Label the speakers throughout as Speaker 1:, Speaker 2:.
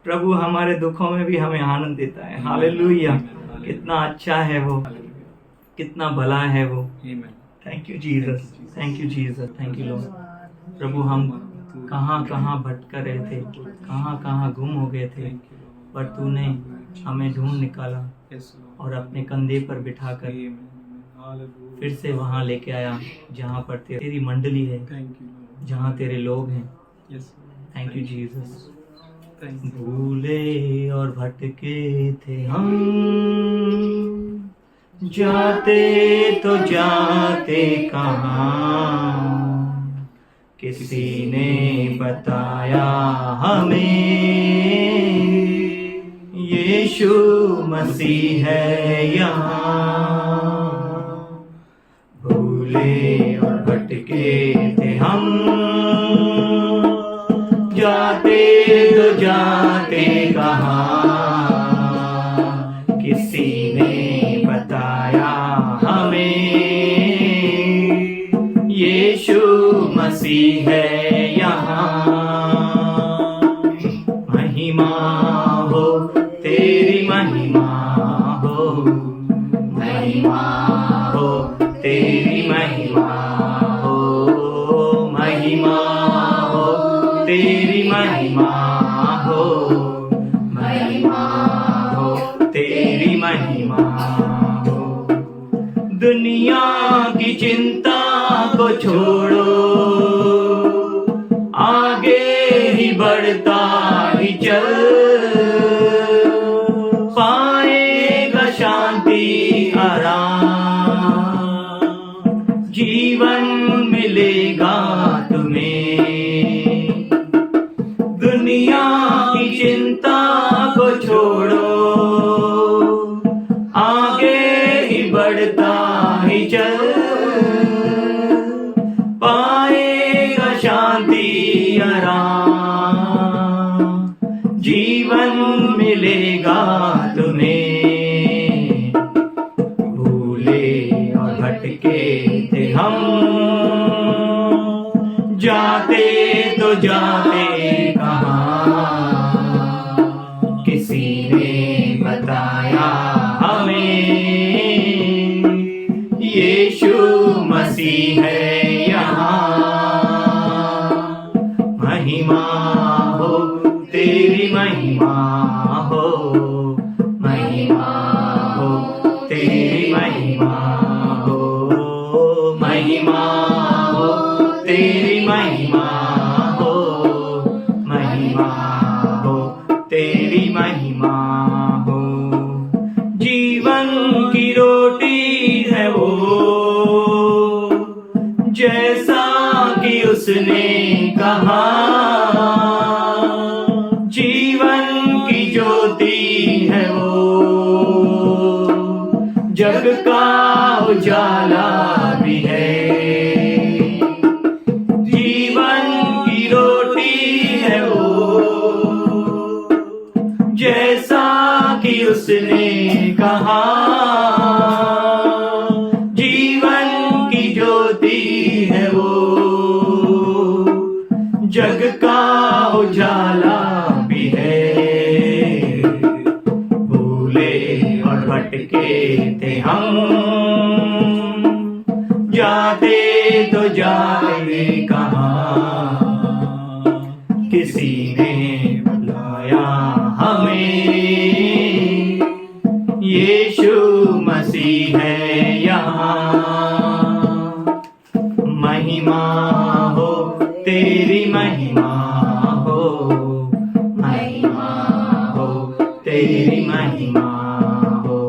Speaker 1: प्रभु हमारे दुखों में भी हमें आनंद देता है। हालेलुया, कितना अच्छा है वो, कितना भला है वो। Thank you Jesus, thank you Jesus, thank you Lord. प्रभु हम कहाँ कहाँ भटक रहे थे, कहाँ कहाँ गुम हो गए थे, पर तूने हमें ढूंढ निकाला और अपने कंधे पर बिठाकर फिर से वहाँ लेके आया जहाँ पर तेरी मंडली है, जहाँ तेरे लोग हैं। Thank you Jesus. भूले और भटके थे हम, जाते तो जाते कहाँ, किसी ने बताया हमें यीशु मसीह है यहाँ। भूले और भटके थे हम, जाते तो जाते कहाँ, किसी ने बताया हमें यीशु मसीह है यहाँ। महिमा हो तेरी, महिमा हो, महिमा हो तेरी, महिमा हो, महिमा हो तेरी, महिमा हो, महिमा हो तेरी, महिमा हो। दुनिया की चिंता को छोड़ो, आगे ही बढ़ता ही चल, पाएगा शांति आराम, जीवन मिलेगा तुम्हें। दुनिया की चिंता को छोड़ो, आगे ही बढ़ता ही चल, पाएगा शांति आराम, जीवन मिलेगा तुम्हें। भूले और भटके थे हम, जाते तो जाते कहाँ, किसी ने बताया हमें यीशु मसीह है यहाँ। महिमा हो तेरी, महिमा हो, महिमा हो तेरी, महिमा हो, महिमा हो तेरी, महिमा हो, महिमा हो तेरी, महिमा हो। जीवन की रोटी है वो, जैसा कि उसने कहा, जीवन की ज्योति है वो, जग का उजाला भी है। जीवन की रोटी है वो, जैसा कि उसने कहा, जीवन की ज्योति है वो, जग का उजाला भी है। भूले और भटके थे हम, जाते तो जाते कहाँ, किसी ने बुलाया हमें यीशु मसीह है यहाँ। महिमा हो तेरी, महिमा हो, महिमा हो तेरी, महिमा हो,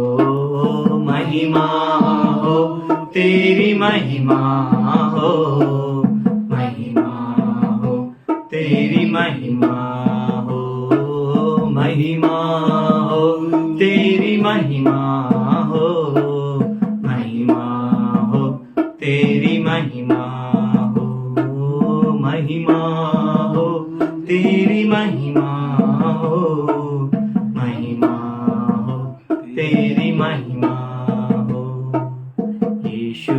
Speaker 1: महिमा हो तेरी, महिमा हो, महिमा हो तेरी, महिमा हो, महिमा हो तेरी, महिमा हो, महिमा हो तेरी, महिमा हो, महिमा हो तेरी, महिमा हो, महिमा हो तेरी, महिमा हो। यीशु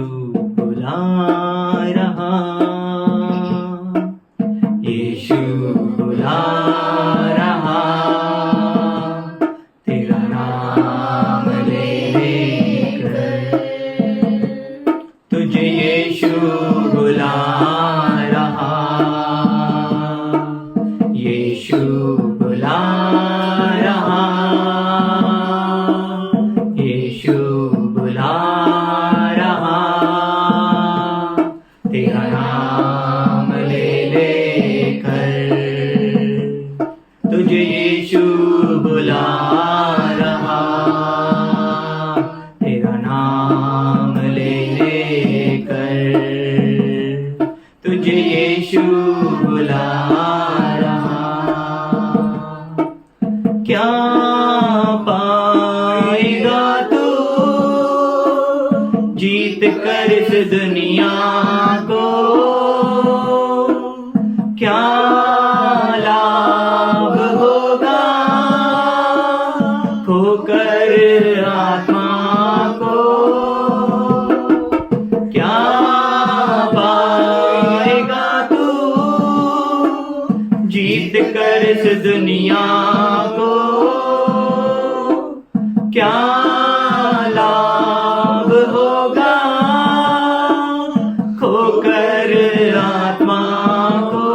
Speaker 1: बुला रहा, यीशु बुला रहा, बुला रहा, यीशु बुला रहा, तेरा नाम ले लेकर तुझे यीशु बुला रहा, तेरा नाम ले लेकर तुझे यीशु बुला रहा। क्या पाएगा तू जीत कर इस दुनिया को, क्या लाभ होगा खोकर आत्मा को, क्या पाएगा तू जीत कर इस दुनिया को, क्या लाभ होगा खोकर आत्मा को।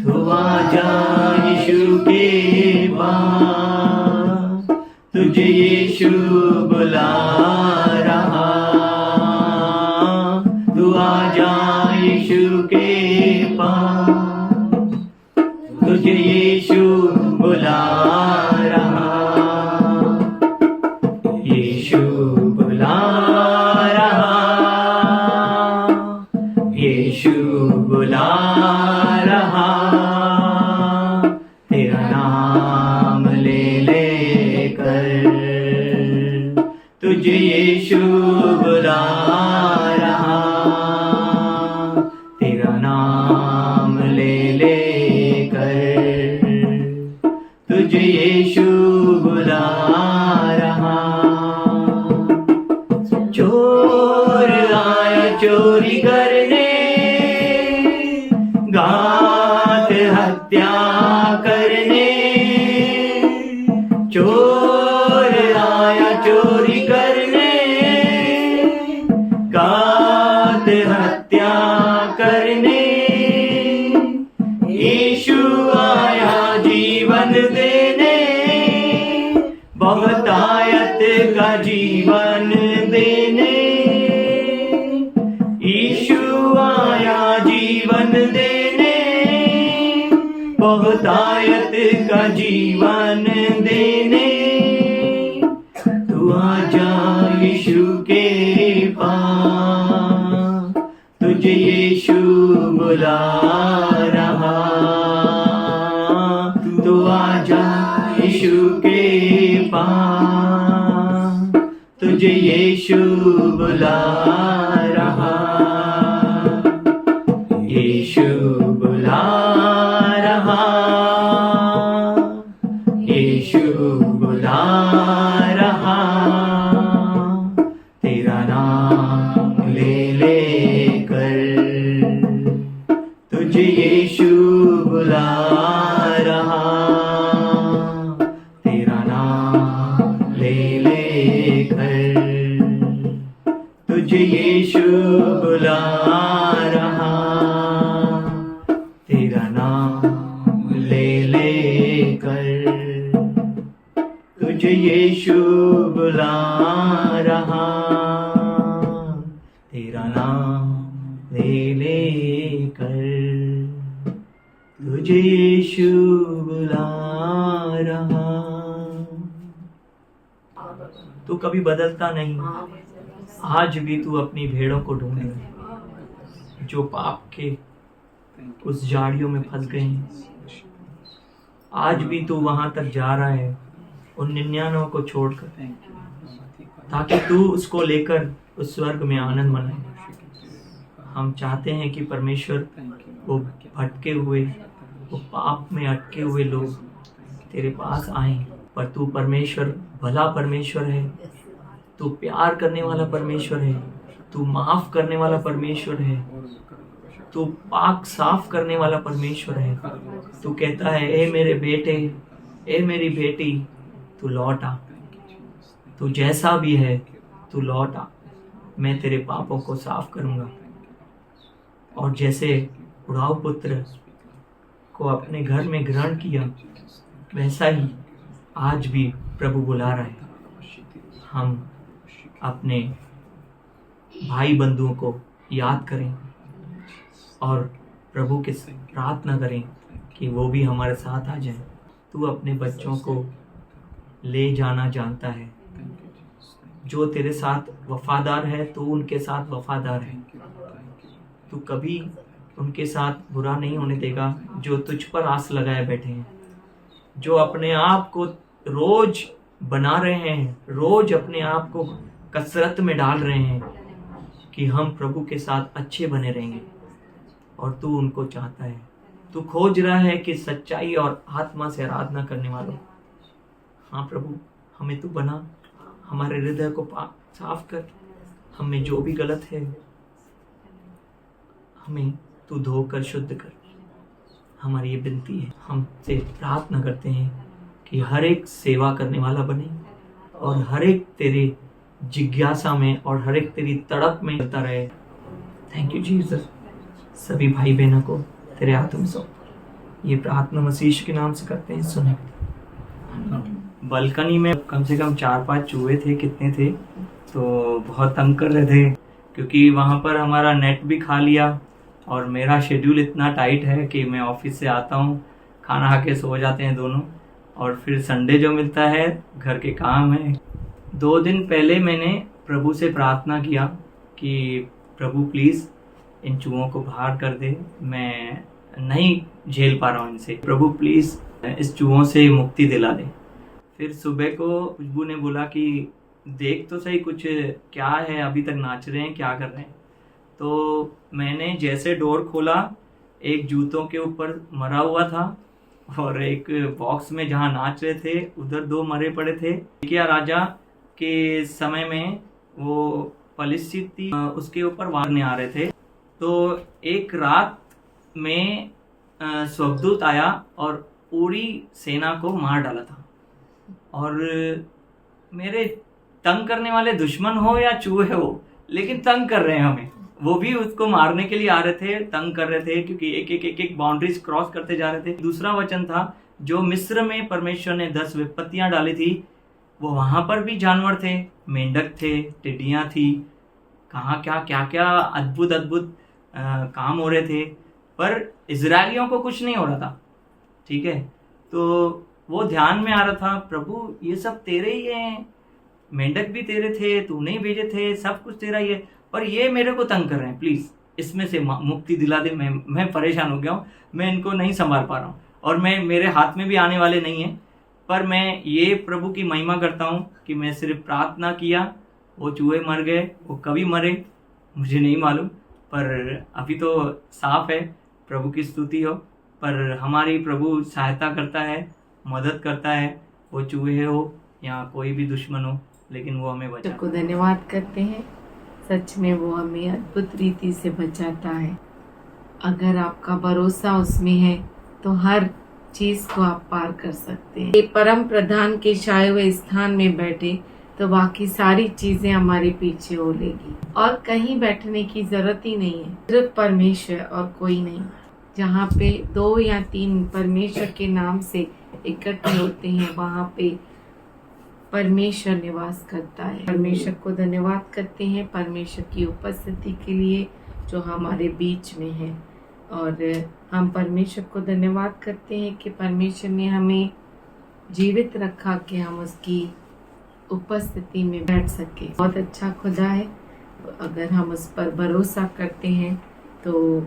Speaker 1: तू आजा यीशु के पास, तुझे यीशु बुला रहा, तू आजा यीशु के पास, तुझे यीशु बुला रहा, यीशु बुला रहा, यीशु बुला रहा, तेरा नाम ले लेकर तुझे यीशु बुला रहा, तेरा नाम ले लेकर तुझे यीशु बुला रहा। चोर आया चोरी करने, घात हत्या करने, चोर आया चोरी करने, घात हत्या करने, यीशु आया जीवन देने, बहुतायत का जीवन देने, यीशु आया जीवन देने, बहुतायत का जीवन देने। तू आजा यीशु के पास, तुझे यीशु बुला रहा, तू आजा यीशु के पास, तुझे यीशु बुला रहा, यीशु बुला रहा, यीशु बुला रहा, तेरा नाम ले लेकर तुझे यीशु बुला रहा, तेरा नाम ले लेकर तुझे यीशु बुला रहा, तेरा नाम ले लेकर तुझे यीशु बुला रहा, तेरा नाम ले लेकर तुझे यीशु बुला रहा। तू कभी बदलता नहीं, आज भी तू अपनी भेड़ों को ढूंढे जो पाप के उस झाड़ियों में फंस गए हैं। आज भी तू वहां तक जा रहा है उन 99 को छोड़कर, ताकि तू उसको लेकर उस स्वर्ग में आनंद मनाए। हम चाहते हैं कि परमेश्वर वो भटके हुए, वो पाप में अटके हुए लोग तेरे पास आए, पर तू परमेश्वर भला परमेश्वर है, तू प्यार करने वाला परमेश्वर है, तू माफ करने वाला परमेश्वर है, तू पाक साफ करने वाला परमेश्वर है। तू कहता है, ए मेरे बेटे, ए मेरी बेटी, तू लौट आ, तू जैसा भी है तू लौट आ, मैं तेरे पापों को साफ करूंगा। और जैसे उड़ाऊ पुत्र को अपने घर में ग्रहण किया, वैसा ही आज भी प्रभु बुला रहा है। हम अपने भाई बंधुओं को याद करें और प्रभु के प्रार्थना करें कि वो भी हमारे साथ आ जाए। तू अपने बच्चों को ले जाना जानता है। जो तेरे साथ वफादार है तो उनके साथ वफादार है। तू कभी उनके साथ बुरा नहीं होने देगा जो तुझ पर आस लगाए बैठे हैं, जो अपने आप को रोज बना रहे हैं, रोज अपने आप को कसरत में डाल रहे हैं कि हम प्रभु के साथ अच्छे बने रहेंगे। और तू उनको चाहता है, तू खोज रहा है कि सच्चाई और आत्मा से आराधना करने वालों। हाँ प्रभु, हमें तू बना, हमारे हृदय को साफ कर, हमें जो भी गलत है हमें तू धोकर शुद्ध कर। हमारी ये विनती है, हमसे प्रार्थना करते हैं कि हर एक सेवा करने वाला बने और हर एक तेरे जिज्ञासा में और हर एक तेरी तड़प में चलता रहे। Thank you Jesus. सभी भाई बहनों को तेरे हाथों में सौंप। ये प्रार्थना मसीह के नाम से करते हैं, सुने। बालकनी में कम से कम 4-5 चूहे थे, कितने थे, तो बहुत तंग कर रहे थे क्योंकि वहाँ पर हमारा नेट भी खा लिया और मेरा शेड्यूल इतना टाइट है कि मैं ऑफिस से आता हूँ, खाना खा के सो जाते हैं दोनों, और फिर संडे जो मिलता है घर के काम है। 2 दिन पहले मैंने प्रभु से प्रार्थना किया कि प्रभु प्लीज़ इन चूहों को बाहर कर दे, मैं नहीं झेल पा रहा हूँ इनसे, प्रभु प्लीज़ इस चूहों से मुक्ति दिला दे। फिर सुबह को खुशबू ने बोला कि देख तो सही कुछ क्या है, अभी तक नाच रहे हैं, क्या कर रहे हैं। तो मैंने जैसे डोर खोला, एक जूतों के ऊपर मरा हुआ था और एक बॉक्स में जहाँ नाच रहे थे उधर 2 मरे पड़े थे। क्या राजा के समय में वो फलिस्तीनी उसके ऊपर वारने आ रहे थे। तो एक रात में स्वर्गदूत आया और पूरी सेना को मार डाला था। और मेरे तंग करने वाले दुश्मन हो या चूहे हो, लेकिन तंग कर रहे हैं हमें। वो भी उसको मारने के लिए आ रहे थे, तंग कर रहे थे क्योंकि एक बाउंड्रीज क्रॉस करते जा रहे थे। दूसरा वचन था जो मिस्र में परमेश्वर ने 10 विपत्तियां डाली थी, वो वहां पर भी जानवर थे, मेंढक थे, टिड्डियां थी, कहाँ क्या अद्भुत काम हो रहे थे, पर इजरायलियों को कुछ नहीं हो रहा था। ठीक है, तो वो ध्यान में आ रहा था, प्रभु ये सब तेरे ही हैं, मेंढक भी तेरे थे, तूने ही भेजे थे, सब कुछ तेरा ही है, पर ये मेरे को तंग कर रहे हैं, प्लीज इसमें से मुक्ति दिला दे। मैं परेशान हो गया हूँ, मैं इनको नहीं संभाल पा रहा हूँ और मेरे हाथ में भी आने वाले नहीं है। पर मैं ये प्रभु की महिमा करता हूँ कि मैं सिर्फ प्रार्थना किया, वो चूहे मर गए, वो कभी मरे मुझे नहीं मालूम, पर अभी तो साफ है, प्रभु की स्तुति हो। पर हमारी प्रभु सहायता करता है, मदद करता है, वो चूहे हो या कोई भी दुश्मन हो, लेकिन वो हमें बचाता है।
Speaker 2: को धन्यवाद करते हैं, सच में वो हमें अद्भुत रीति से बचाता है। अगर आपका भरोसा उसमें है तो हर चीज को आप पार कर सकते हैं। ये परम प्रधान के छाए हुए स्थान में बैठे तो बाकी सारी चीजें हमारे पीछे हो लेगी और कहीं बैठने की जरूरत ही नहीं है, सिर्फ परमेश्वर और कोई नहीं। जहाँ पे 2 या 3 परमेश्वर के नाम से इकट्ठे होते हैं, वहाँ पे परमेश्वर निवास करता है। परमेश्वर को धन्यवाद करते हैं परमेश्वर की उपस्थिति के लिए जो हमारे बीच में है, और हम परमेश्वर को धन्यवाद करते हैं कि परमेश्वर ने हमें जीवित रखा कि हम उसकी उपस्थिति में बैठ सके। बहुत अच्छा खुदा है, अगर हम उस पर भरोसा करते हैं तो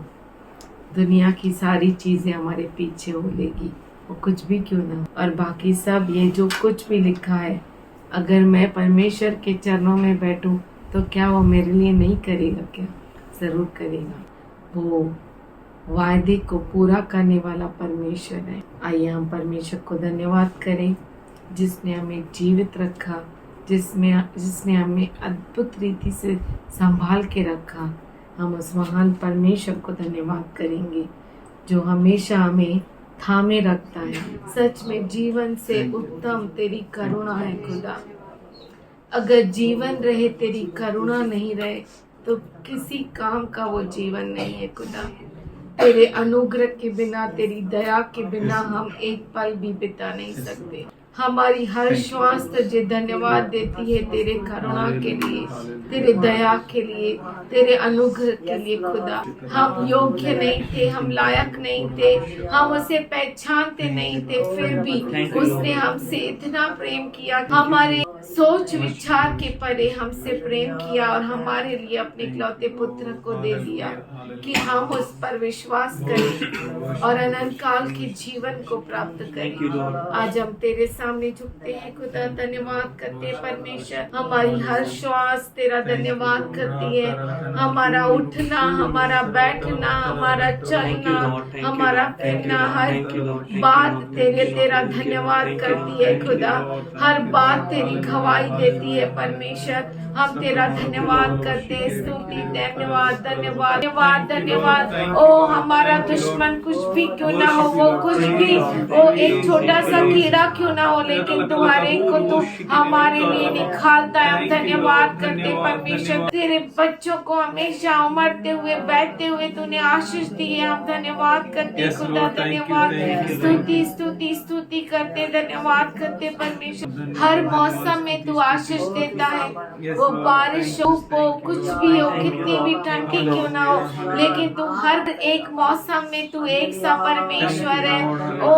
Speaker 2: दुनिया की सारी चीजें हमारे पीछे हो लेगी, वो कुछ भी क्यों ना हो। और बाकी सब ये जो कुछ भी लिखा है, अगर मैं परमेश्वर के चरणों में बैठूं तो क्या वो मेरे लिए नहीं करेगा? क्या जरूर करेगा। वो वायदे को पूरा करने वाला परमेश्वर है। आइए हम परमेश्वर को धन्यवाद करें जिसने हमें जीवित रखा, जिसने हमें अद्भुत रीति से संभाल के रखा। हम उस महान परमेश्वर को धन्यवाद करेंगे जो हमेशा हमें थामे रखता है। सच में जीवन से उत्तम तेरी करुणा है खुदा। अगर जीवन रहे तेरी करुणा नहीं रहे तो किसी काम का वो जीवन नहीं है खुदा। तेरे अनुग्रह के बिना, तेरी दया के बिना हम एक पल भी बिता नहीं सकते। हमारी हर श्वास तुझे धन्यवाद देती है तेरे करुणा के लिए, तेरे दया के लिए, तेरे अनुग्रह के लिए। खुदा, हम योग्य नहीं थे, हम लायक नहीं थे, हम उसे पहचानते नहीं थे, फिर भी उसने हमसे इतना प्रेम किया, हमारे सोच विचार के परे हमसे प्रेम किया और हमारे लिए अपने इकलौते पुत्र को दे दिया कि हम उस पर विश्वास करें और अनंत काल के जीवन को प्राप्त करें। आज हम तेरे सामने झुकते हैं खुदा, धन्यवाद करते हैं परमेश्वर। हमारी हर श्वास तेरा धन्यवाद करती है, हमारा उठना, हमारा बैठना, हमारा चलना, हमारा फिरना, हर बात तेरा धन्यवाद करती है खुदा। हर बात तेरी गवाही देती है परमेश्वर। हम तेरा धन्यवाद करते हैं, स्तुति, धन्यवाद, धन्यवाद, धन्यवाद, धन्यवाद। ओ हमारा दुश्मन कुछ भी क्यों ना हो, वो कुछ भी, वो एक छोटा सा कीड़ा क्यों ना हो, लेकिन तुम्हारे को तू हमारे लिए निकालता है। हम धन्यवाद करते परमेश्वर, तेरे बच्चों को हमेशा उमड़ते हुए, बैठते हुए तूने आशीष दी है। हम धन्यवाद करते खुदा, धन्यवाद, स्तुति, स्तुति, स्तुति करते, धन्यवाद करते परमेश्वर। हर मौसम में तू आशीष देता है, वो बारिश हो, कुछ भी हो, कितनी भी ठंडी क्यों ना हो, लेकिन तू हर एक मौसम में तू एक सा परमेश्वर है। ओ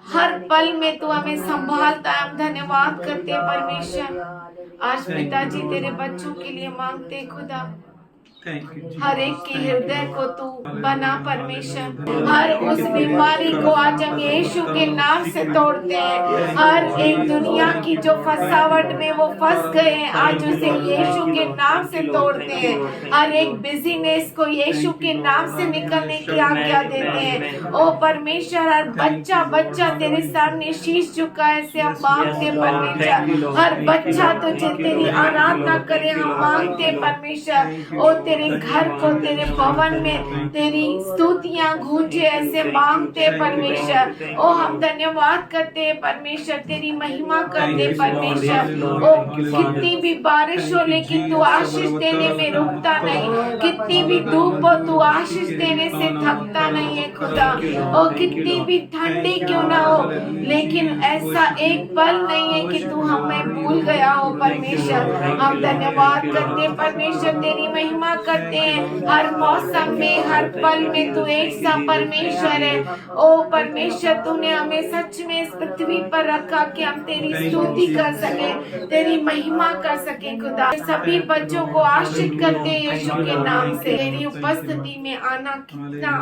Speaker 2: हर पल में तू हमें संभालता है। हम धन्यवाद करते हैं परमेश्वर। आज पिताजी तेरे बच्चों के लिए मांगते खुदा, हर एक के हृदय को तू बना परमेश्वर। हर उस बीमारी को आज हम यीशु के नाम से तोड़ते हैं। हर एक दुनिया की जो फसावट में वो फंस गए हैं, आज उसे यीशु के नाम से तोड़ते हैं। हर एक बिजीनेस को यीशु के नाम से निकलने की आज्ञा देते हैं। ओ परमेश्वर, हर बच्चा बच्चा तेरे सामने शीश झुका है, ऐसे हम मांगते परमेश्वर। हर बच्चा तुझे तेरी आराधना करे, हम मांगते परमेश्वर। ओ तेरे घर को, तेरे भवन में तेरी स्तुतियां गूंजे, ऐसे मांगते परमेश्वर। ओ हम धन्यवाद करते हैं परमेश्वर, तेरी महिमा करते परमेश्वर। ओ कितनी भी बारिश हो, लेकिन तू आशीष देने में रुकता नहीं, कितनी भी धूप हो, तू आशीष देने से थकता नहीं है खुदा। ओ कितनी भी ठंडी क्यों ना हो, लेकिन ऐसा एक पल नहीं है कि तू हमें भूल गया हो परमेश्वर। हम धन्यवाद करते परमेश्वर, तेरी महिमा करते हैं। हर मौसम में, हर पल में तू एक सा परमेश्वर है। ओ परमेश्वर, तूने हमें सच में इस पृथ्वी पर रखा कि हम तेरी स्तुति कर सके, तेरी महिमा कर सके खुदा। सभी बच्चों को आशीष करते हैं यीशु के नाम से। तेरी उपस्थिति में आना कितना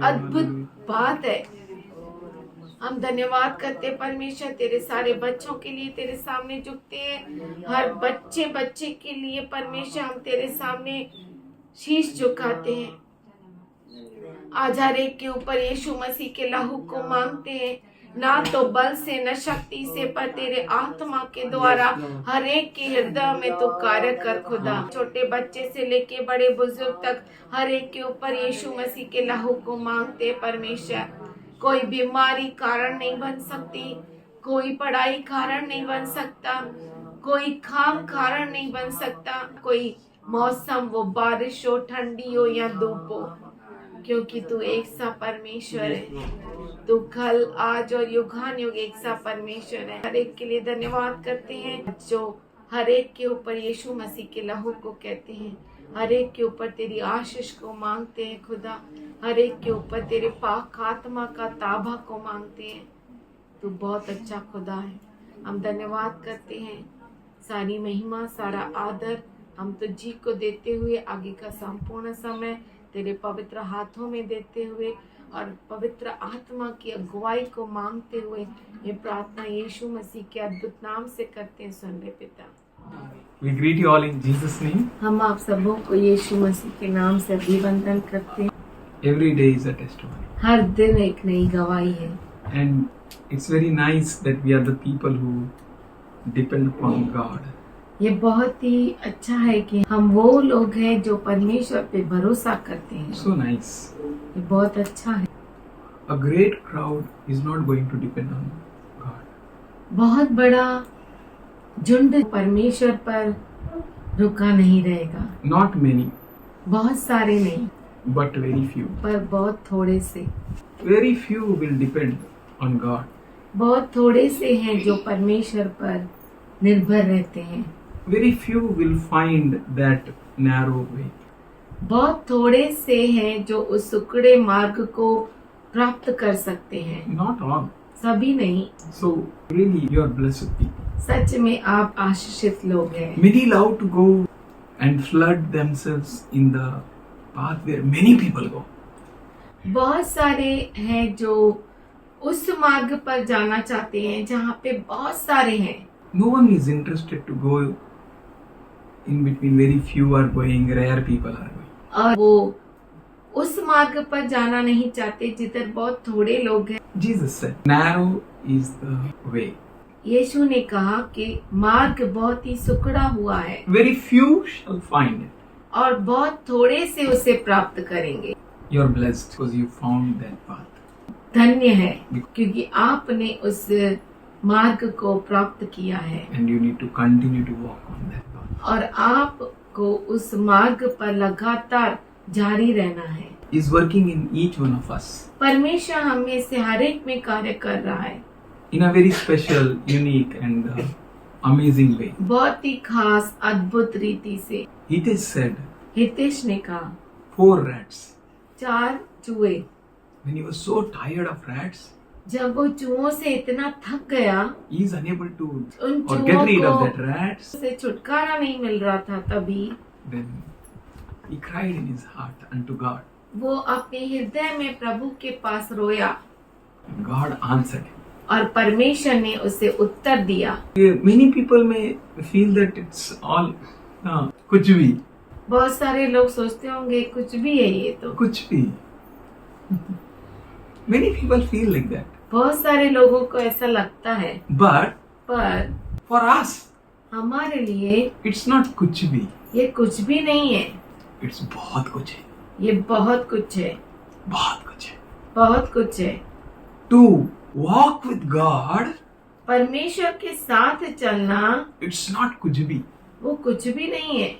Speaker 2: अद्भुत बात है। हम धन्यवाद करते परमेश्वर, तेरे सारे बच्चों के लिए तेरे सामने झुकते हैं। हर बच्चे बच्चे के लिए परमेश्वर हम तेरे सामने शीश झुकाते हैं। आज हर एक के ऊपर यीशु मसीह के लहू को मांगते हैं, ना तो बल से न शक्ति से, पर तेरे आत्मा के द्वारा हर एक के हृदय में तू कार्य कर खुदा। छोटे बच्चे से लेके बड़े बुजुर्ग तक हर एक के ऊपर यीशु मसीह के लहू को मांगते परमेश्वर। कोई बीमारी कारण नहीं बन सकती, कोई पढ़ाई कारण नहीं बन सकता, कोई काम कारण नहीं बन सकता, कोई मौसम, वो बारिश हो, ठंडी हो या धूप हो, क्योंकि तू एक सा परमेश्वर है। तू कल, आज और युगान युग एक सा परमेश्वर है। हर एक के लिए धन्यवाद करते हैं जो हर एक के ऊपर यीशु मसीह के लहू को कहते हैं, हर एक के ऊपर तेरी आशीष को मांगते हैं खुदा। हर एक के ऊपर तेरे पाक आत्मा का ताबा को मांगते हैं। तू बहुत अच्छा खुदा है। हम धन्यवाद करते हैं। सारी महिमा, सारा आदर हम तुझी को देते हुए, आगे का संपूर्ण समय तेरे पवित्र हाथों में देते हुए और पवित्र आत्मा की अगुवाई को मांगते हुए ये प्रार्थना यीशु मसीह के अद्भुत नाम से करते हैं। सुन ले पिता।
Speaker 3: We greet you all in Jesus' name.
Speaker 2: हम आप सबों को यीशु मसीह के नाम से अभिवंदन करते हैं।
Speaker 3: Every day is a testimony.
Speaker 2: हर दिन एक नई गवाही है।
Speaker 3: And it's very nice that we are the people who depend upon God.
Speaker 2: ये बहुत ही अच्छा है कि हम वो लोग हैं जो परमेश्वर पे भरोसा करते हैं।
Speaker 3: So nice.
Speaker 2: ये बहुत अच्छा है।
Speaker 3: A great crowd is not going to depend on God.
Speaker 2: बहुत बड़ा झुंड परमेश्वर पर रुका नहीं रहेगा।
Speaker 3: Not many.
Speaker 2: बहुत सारे नहीं।
Speaker 3: but very few.
Speaker 2: पर बहुत थोड़े से,
Speaker 3: Very few will depend on God.
Speaker 2: बहुत थोड़े से हैं जो परमेश्वर पर निर्भर रहते हैं।
Speaker 3: Very few will find that narrow way.
Speaker 2: बहुत थोड़े से हैं जो उस सुकड़े मार्ग को प्राप्त कर सकते हैं,
Speaker 3: Not all.
Speaker 2: सभी नहीं।
Speaker 3: So really you are blessed people.
Speaker 2: सच में आप आशीषित लोग हैं।
Speaker 3: Many love to go and flood themselves in the path where many people go.
Speaker 2: बहुत सारे हैं जो उस मार्ग पर जाना चाहते हैं जहाँ पे बहुत सारे हैं।
Speaker 3: No one is interested to go in between. Very few are going, rare people are going.
Speaker 2: और वो उस मार्ग पर जाना नहीं चाहते जिधर बहुत थोड़े लोग हैं।
Speaker 3: Jesus said, narrow is the way.
Speaker 2: यीशु ने कहा कि मार्ग बहुत ही सुकड़ा हुआ है
Speaker 3: Very few shall find it.
Speaker 2: और बहुत थोड़े से उसे प्राप्त करेंगे।
Speaker 3: You are blessed because you found that path.
Speaker 2: धन्य है क्योंकि आपने उस मार्ग को प्राप्त किया है
Speaker 3: And you need to continue to walk on that path.
Speaker 2: और आपको उस मार्ग पर लगातार जारी रहना है।
Speaker 3: He is working in each one of us
Speaker 2: परमेश्वर हमें से हर एक में कार्य कर रहा है
Speaker 3: in a very special, unique and amazing way.
Speaker 2: बहुत ही खास अद्भुत रीति से।
Speaker 3: It is said,
Speaker 2: हितेश ने कहा
Speaker 3: 4 rats.
Speaker 2: 4 चूहे।
Speaker 3: When he was so tired of rats,
Speaker 2: जब वो चूहों से इतना थक गया,
Speaker 3: he is unable to
Speaker 2: उन
Speaker 3: or get rid of
Speaker 2: चूहों
Speaker 3: that rats.
Speaker 2: से छुटकारा नहीं मिल रहा था, तभी
Speaker 3: Then he cried in his heart unto God.
Speaker 2: वो अपने हृदय में प्रभु के पास रोया
Speaker 3: God answered him.
Speaker 2: और परमेश्वर ने उसे उत्तर दिया।
Speaker 3: Many people may feel that it's all कुछ भी
Speaker 2: बहुत सारे लोग सोचते होंगे कुछ भी है ये तो।
Speaker 3: कुछ भी Many people feel like that.
Speaker 2: बहुत सारे लोगों को ऐसा लगता है,
Speaker 3: But
Speaker 2: पर
Speaker 3: for us,
Speaker 2: हमारे लिए
Speaker 3: it's not कुछ भी.
Speaker 2: ये कुछ भी नहीं है,
Speaker 3: It's बहुत कुछ है.
Speaker 2: ये बहुत कुछ है,
Speaker 3: बहुत कुछ है.
Speaker 2: बहुत कुछ है।
Speaker 3: To walk with God,
Speaker 2: परमेश्वर के साथ चलना
Speaker 3: it's not कुछ भी.
Speaker 2: वो कुछ भी नहीं है,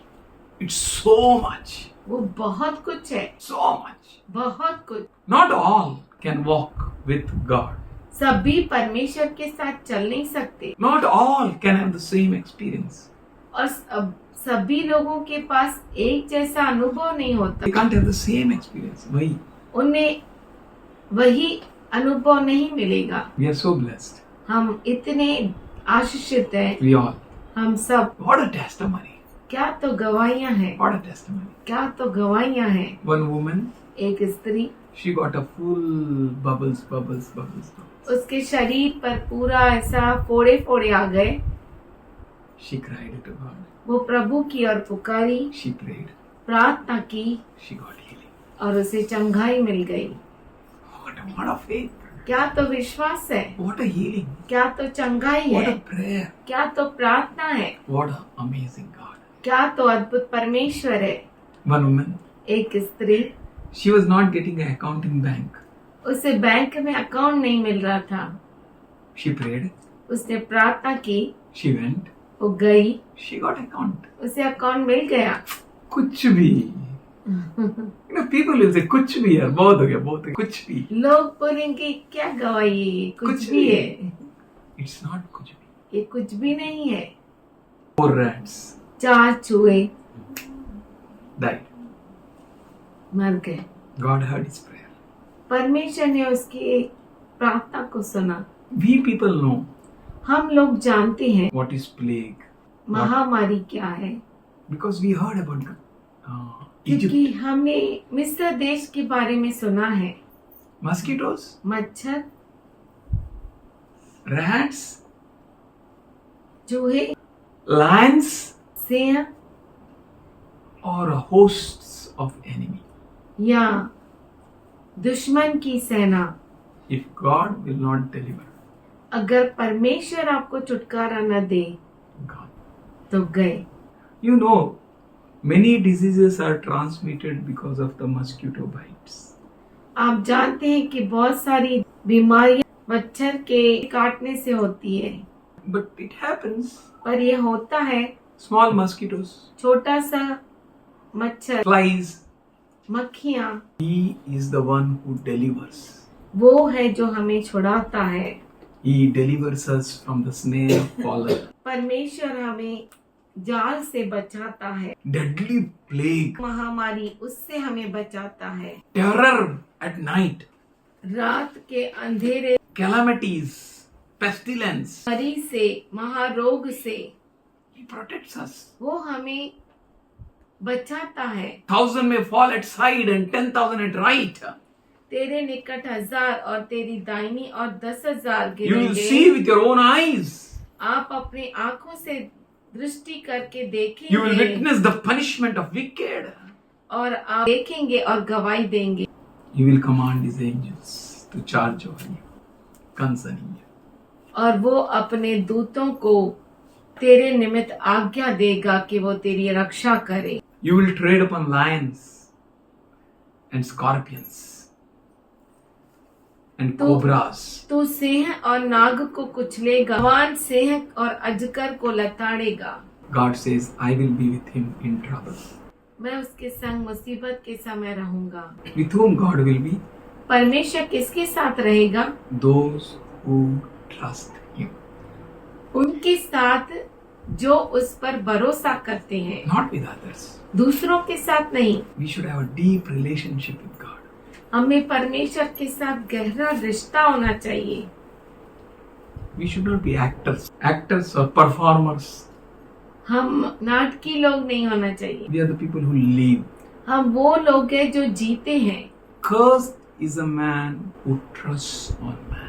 Speaker 3: It's so much.
Speaker 2: वो बहुत कुछ है,
Speaker 3: So much.
Speaker 2: बहुत कुछ।
Speaker 3: Not all can walk with God.
Speaker 2: सभी परमेश्वर के साथ चल नहीं सकते
Speaker 3: Not all can have the same experience.
Speaker 2: और सभी लोगों के पास एक जैसा अनुभव नहीं होता।
Speaker 3: They can't have the same experience. वही.
Speaker 2: उन्हें वही अनुभव नहीं मिलेगा।
Speaker 3: We are so blessed.
Speaker 2: हम इतने आशीषित हैं,
Speaker 3: We all.
Speaker 2: हम सब।
Speaker 3: What a testimony.
Speaker 2: क्या तो गवाहियां हैं,
Speaker 3: What a testimony.
Speaker 2: क्या तो गवाहियां हैं।
Speaker 3: One woman,
Speaker 2: एक स्त्री,
Speaker 3: she got a full bubbles.
Speaker 2: उसके शरीर पर पूरा ऐसा फोड़े फोड़े आ गए।
Speaker 3: She cried to God.
Speaker 2: वो प्रभु की ओर पुकारी,
Speaker 3: She prayed.
Speaker 2: प्रार्थना की
Speaker 3: She got healing.
Speaker 2: और उसे चंगाई मिल गई।
Speaker 3: What a faith.
Speaker 2: क्या तो विश्वास है,
Speaker 3: What a healing.
Speaker 2: क्या तो चंगाई
Speaker 3: What
Speaker 2: है,
Speaker 3: a prayer.
Speaker 2: क्या तो प्रार्थना है,
Speaker 3: What an amazing God.
Speaker 2: क्या तो अद्भुत परमेश्वर है।
Speaker 3: One woman,
Speaker 2: एक स्त्री,
Speaker 3: she was not getting an account in bank.
Speaker 2: उसे बैंक में अकाउंट नहीं मिल रहा था।
Speaker 3: She prayed.
Speaker 2: उसने प्रार्थना की,
Speaker 3: She went.
Speaker 2: वो गई,
Speaker 3: She got account.
Speaker 2: उसे अकाउंट मिल गया।
Speaker 3: कुछ भी. People will say कुछ भी यार, बहुत हो गया, बहुत हो गया, कुछ भी.
Speaker 2: लोग बोलेंगे क्या गवाही है ये, कुछ भी है।
Speaker 3: It's not कुछ भी.
Speaker 2: ये कुछ भी नहीं है।
Speaker 3: 4 rats
Speaker 2: 4 चूहे
Speaker 3: died.
Speaker 2: मर गए।
Speaker 3: God heard his prayer.
Speaker 2: परमेश्वर ने उसकी प्रार्थना को सुना।
Speaker 3: We people know
Speaker 2: हम लोग जानते हैं
Speaker 3: what is plague.
Speaker 2: महामारी क्या है,
Speaker 3: Because we heard about Egypt.
Speaker 2: क्योंकि हमने मिस्र देश के बारे में सुना है।
Speaker 3: Mosquitoes,
Speaker 2: मच्छर,
Speaker 3: rats,
Speaker 2: चूहे,
Speaker 3: lions,
Speaker 2: Singh
Speaker 3: or hosts of enemy.
Speaker 2: या दुश्मन की सेना।
Speaker 3: If God will not deliver,
Speaker 2: अगर परमेश्वर आपको छुटकारा न दे
Speaker 3: God.
Speaker 2: तो गए।
Speaker 3: You know, many diseases are transmitted because of the mosquito bites.
Speaker 2: आप जानते हैं कि बहुत सारी बीमारियां मच्छर के काटने से होती है,
Speaker 3: But it happens.
Speaker 2: पर ये होता है
Speaker 3: Small mosquitoes,
Speaker 2: छोटा सा मच्छर,
Speaker 3: flies,
Speaker 2: मक्खियाँ,
Speaker 3: He is the one who delivers.
Speaker 2: वो है जो हमें छुड़ाता है।
Speaker 3: He delivers us from the snare of fallen.
Speaker 2: परमेश्वर हमें जाल से बचाता है,
Speaker 3: Deadly plague.
Speaker 2: महामारी उससे हमें बचाता है,
Speaker 3: Terror at night.
Speaker 2: रात के अंधेरे,
Speaker 3: Calamities. Pestilence.
Speaker 2: मरी से, महारोग से
Speaker 3: He protects us.
Speaker 2: वो हमें बचाता है।
Speaker 3: 1,000 may fall at side and 10,000 at right.
Speaker 2: तेरे निकट 1000 और तेरी दाहिनी और 10,000
Speaker 3: You will
Speaker 2: गिरेंगे।
Speaker 3: see with your own eyes.
Speaker 2: आप अपनी आंखों से दृष्टि करके
Speaker 3: You will
Speaker 2: देखेंगे
Speaker 3: witness the punishment of wicked.
Speaker 2: और आप देखेंगे और गवाही देंगे।
Speaker 3: He will command his angels to charge over you concerning you.
Speaker 2: और वो अपने दूतों को तेरे निमित्त आज्ञा देगा कि वो तेरी रक्षा करे।
Speaker 3: You will tread upon lions and scorpions and cobras.
Speaker 2: तू सिंह और नाग को कुचलेगा, जवान सिंह और अजगर को लताड़ेगा।
Speaker 3: God says, I will be with him in trouble.
Speaker 2: मैं उसके संग मुसीबत के समय रहूंगा।
Speaker 3: With whom God will be?
Speaker 2: परमेश्वर किसके साथ रहेगा?
Speaker 3: Those who trust him.
Speaker 2: उनके साथ जो उस पर भरोसा करते हैं,
Speaker 3: Not with others.
Speaker 2: दूसरों के साथ नहीं।
Speaker 3: We should have a deep relationship with God.
Speaker 2: हमें परमेश्वर के साथ गहरा रिश्ता होना चाहिए।
Speaker 3: We should not be actors. Actors or performers.
Speaker 2: हम नाटकी लोग नहीं होना चाहिए।
Speaker 3: We are the people who live.
Speaker 2: हम वो लोग हैं जो जीते हैं।
Speaker 3: Cursed is a man who trusts on man.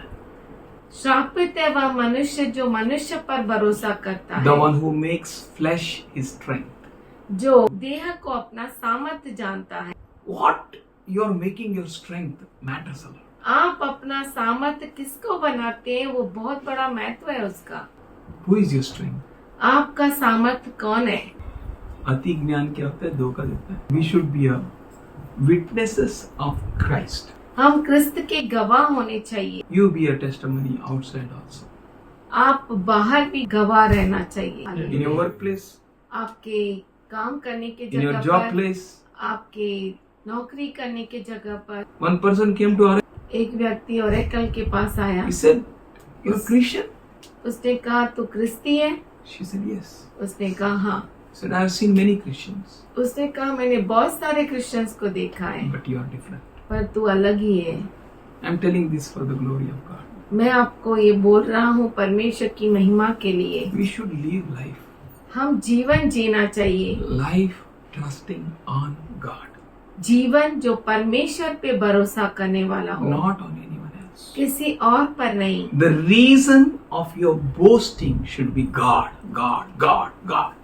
Speaker 2: श्रापित है वह मनुष्य जो मनुष्य पर भरोसा करता
Speaker 3: The
Speaker 2: है,
Speaker 3: one who makes flesh his strength.
Speaker 2: जो देह को अपना सामर्थ्य जानता है।
Speaker 3: What you are making your strength matters a lot.
Speaker 2: आप अपना सामर्थ्य किसको बनाते हैं वो बहुत बड़ा महत्व है उसका।
Speaker 3: Who is your strength?
Speaker 2: आपका सामर्थ्य कौन है?
Speaker 3: अति ज्ञान क्या होता है? धोखा देता है. We should be a witnesses of Christ.
Speaker 2: हम क्रिस्त के गवाह होने चाहिए।
Speaker 3: You be a testimony outside also.
Speaker 2: आप बाहर भी गवाह रहना
Speaker 3: In
Speaker 2: चाहिए।
Speaker 3: your workplace,
Speaker 2: आपके काम करने के
Speaker 3: in your
Speaker 2: जगह
Speaker 3: job
Speaker 2: पर,
Speaker 3: place.
Speaker 2: आपके नौकरी करने के जगह पर।
Speaker 3: One person came to our.
Speaker 2: एक व्यक्ति ओरेकल के पास आया।
Speaker 3: He said, "You're a Christian?"
Speaker 2: उसने कहा तू क्रिस्ती है?
Speaker 3: She said, "Yes."
Speaker 2: उसने कहा हाँ।
Speaker 3: He said, "I have seen many Christians,
Speaker 2: उसने कहा मैंने बहुत सारे क्रिश्चियंस को देखा है
Speaker 3: but you are different.
Speaker 2: पर तू अलग ही है।
Speaker 3: I'm telling this for the glory of God.
Speaker 2: मैं आपको ये बोल रहा हूँ परमेश्वर की महिमा के लिए।
Speaker 3: We should live life,
Speaker 2: हम जीवन जीना चाहिए,
Speaker 3: life trusting on God,
Speaker 2: जीवन जो परमेश्वर पे भरोसा करने वाला हो,
Speaker 3: not on anyone else.
Speaker 2: किसी और पर नहीं।
Speaker 3: The reason of your boasting should be God, God, God, God.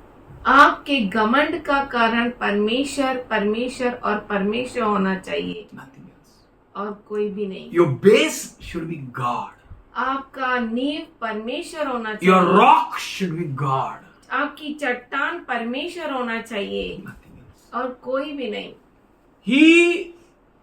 Speaker 2: आपके घमंड का कारण परमेश्वर, परमेश्वर और परमेश्वर होना चाहिए
Speaker 3: Nothing else.
Speaker 2: और कोई भी नहीं।
Speaker 3: Your base should be God.
Speaker 2: आपका नींव परमेश्वर होना
Speaker 3: Your
Speaker 2: चाहिए,
Speaker 3: rock should be God.
Speaker 2: आपकी चट्टान परमेश्वर होना चाहिए
Speaker 3: Nothing else.
Speaker 2: और कोई भी नहीं।
Speaker 3: He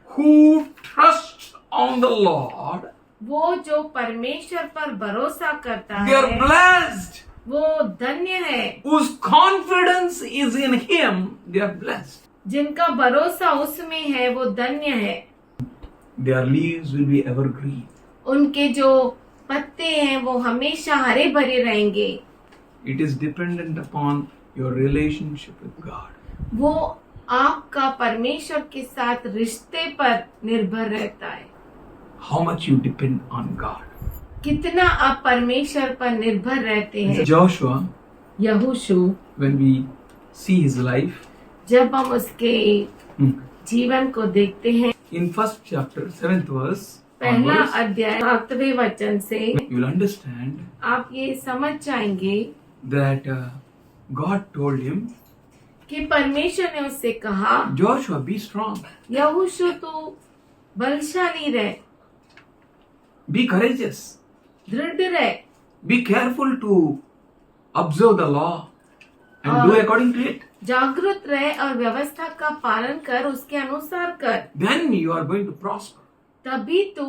Speaker 3: who trusts on the Lord,
Speaker 2: वो जो परमेश्वर पर भरोसा करता
Speaker 3: they are
Speaker 2: है
Speaker 3: blessed.
Speaker 2: वो धन्य है।
Speaker 3: Whose confidence is in Him, they are blessed.
Speaker 2: जिनका भरोसा उसमें है वो धन्य है।
Speaker 3: Their leaves will be evergreen.
Speaker 2: उनके जो पत्ते हैं वो हमेशा हरे भरे रहेंगे।
Speaker 3: It is dependent upon your relationship with God.
Speaker 2: वो आपका परमेश्वर के साथ रिश्ते पर निर्भर रहता है।
Speaker 3: How much you depend on God.
Speaker 2: कितना आप परमेश्वर पर निर्भर रहते हैं।
Speaker 3: Joshua,
Speaker 2: यहोशू,
Speaker 3: when we see his life,
Speaker 2: जब हम उसके जीवन को देखते हैं,
Speaker 3: in first chapter, 7th verse,
Speaker 2: पहला
Speaker 3: onwards,
Speaker 2: अध्याय 7वें वचन से
Speaker 3: you will understand
Speaker 2: आप ये समझ जाएंगे
Speaker 3: that God told him,
Speaker 2: कि परमेश्वर ने उससे कहा
Speaker 3: Joshua, be strong,
Speaker 2: यहोशू तू बलशाली रह,
Speaker 3: be courageous,
Speaker 2: दृढ़ रह,
Speaker 3: be careful to observe the law and do according to it.
Speaker 2: जागरूक रह और व्यवस्था का पालन कर, उसके अनुसार कर,
Speaker 3: Then you are going to prosper.
Speaker 2: तभी तू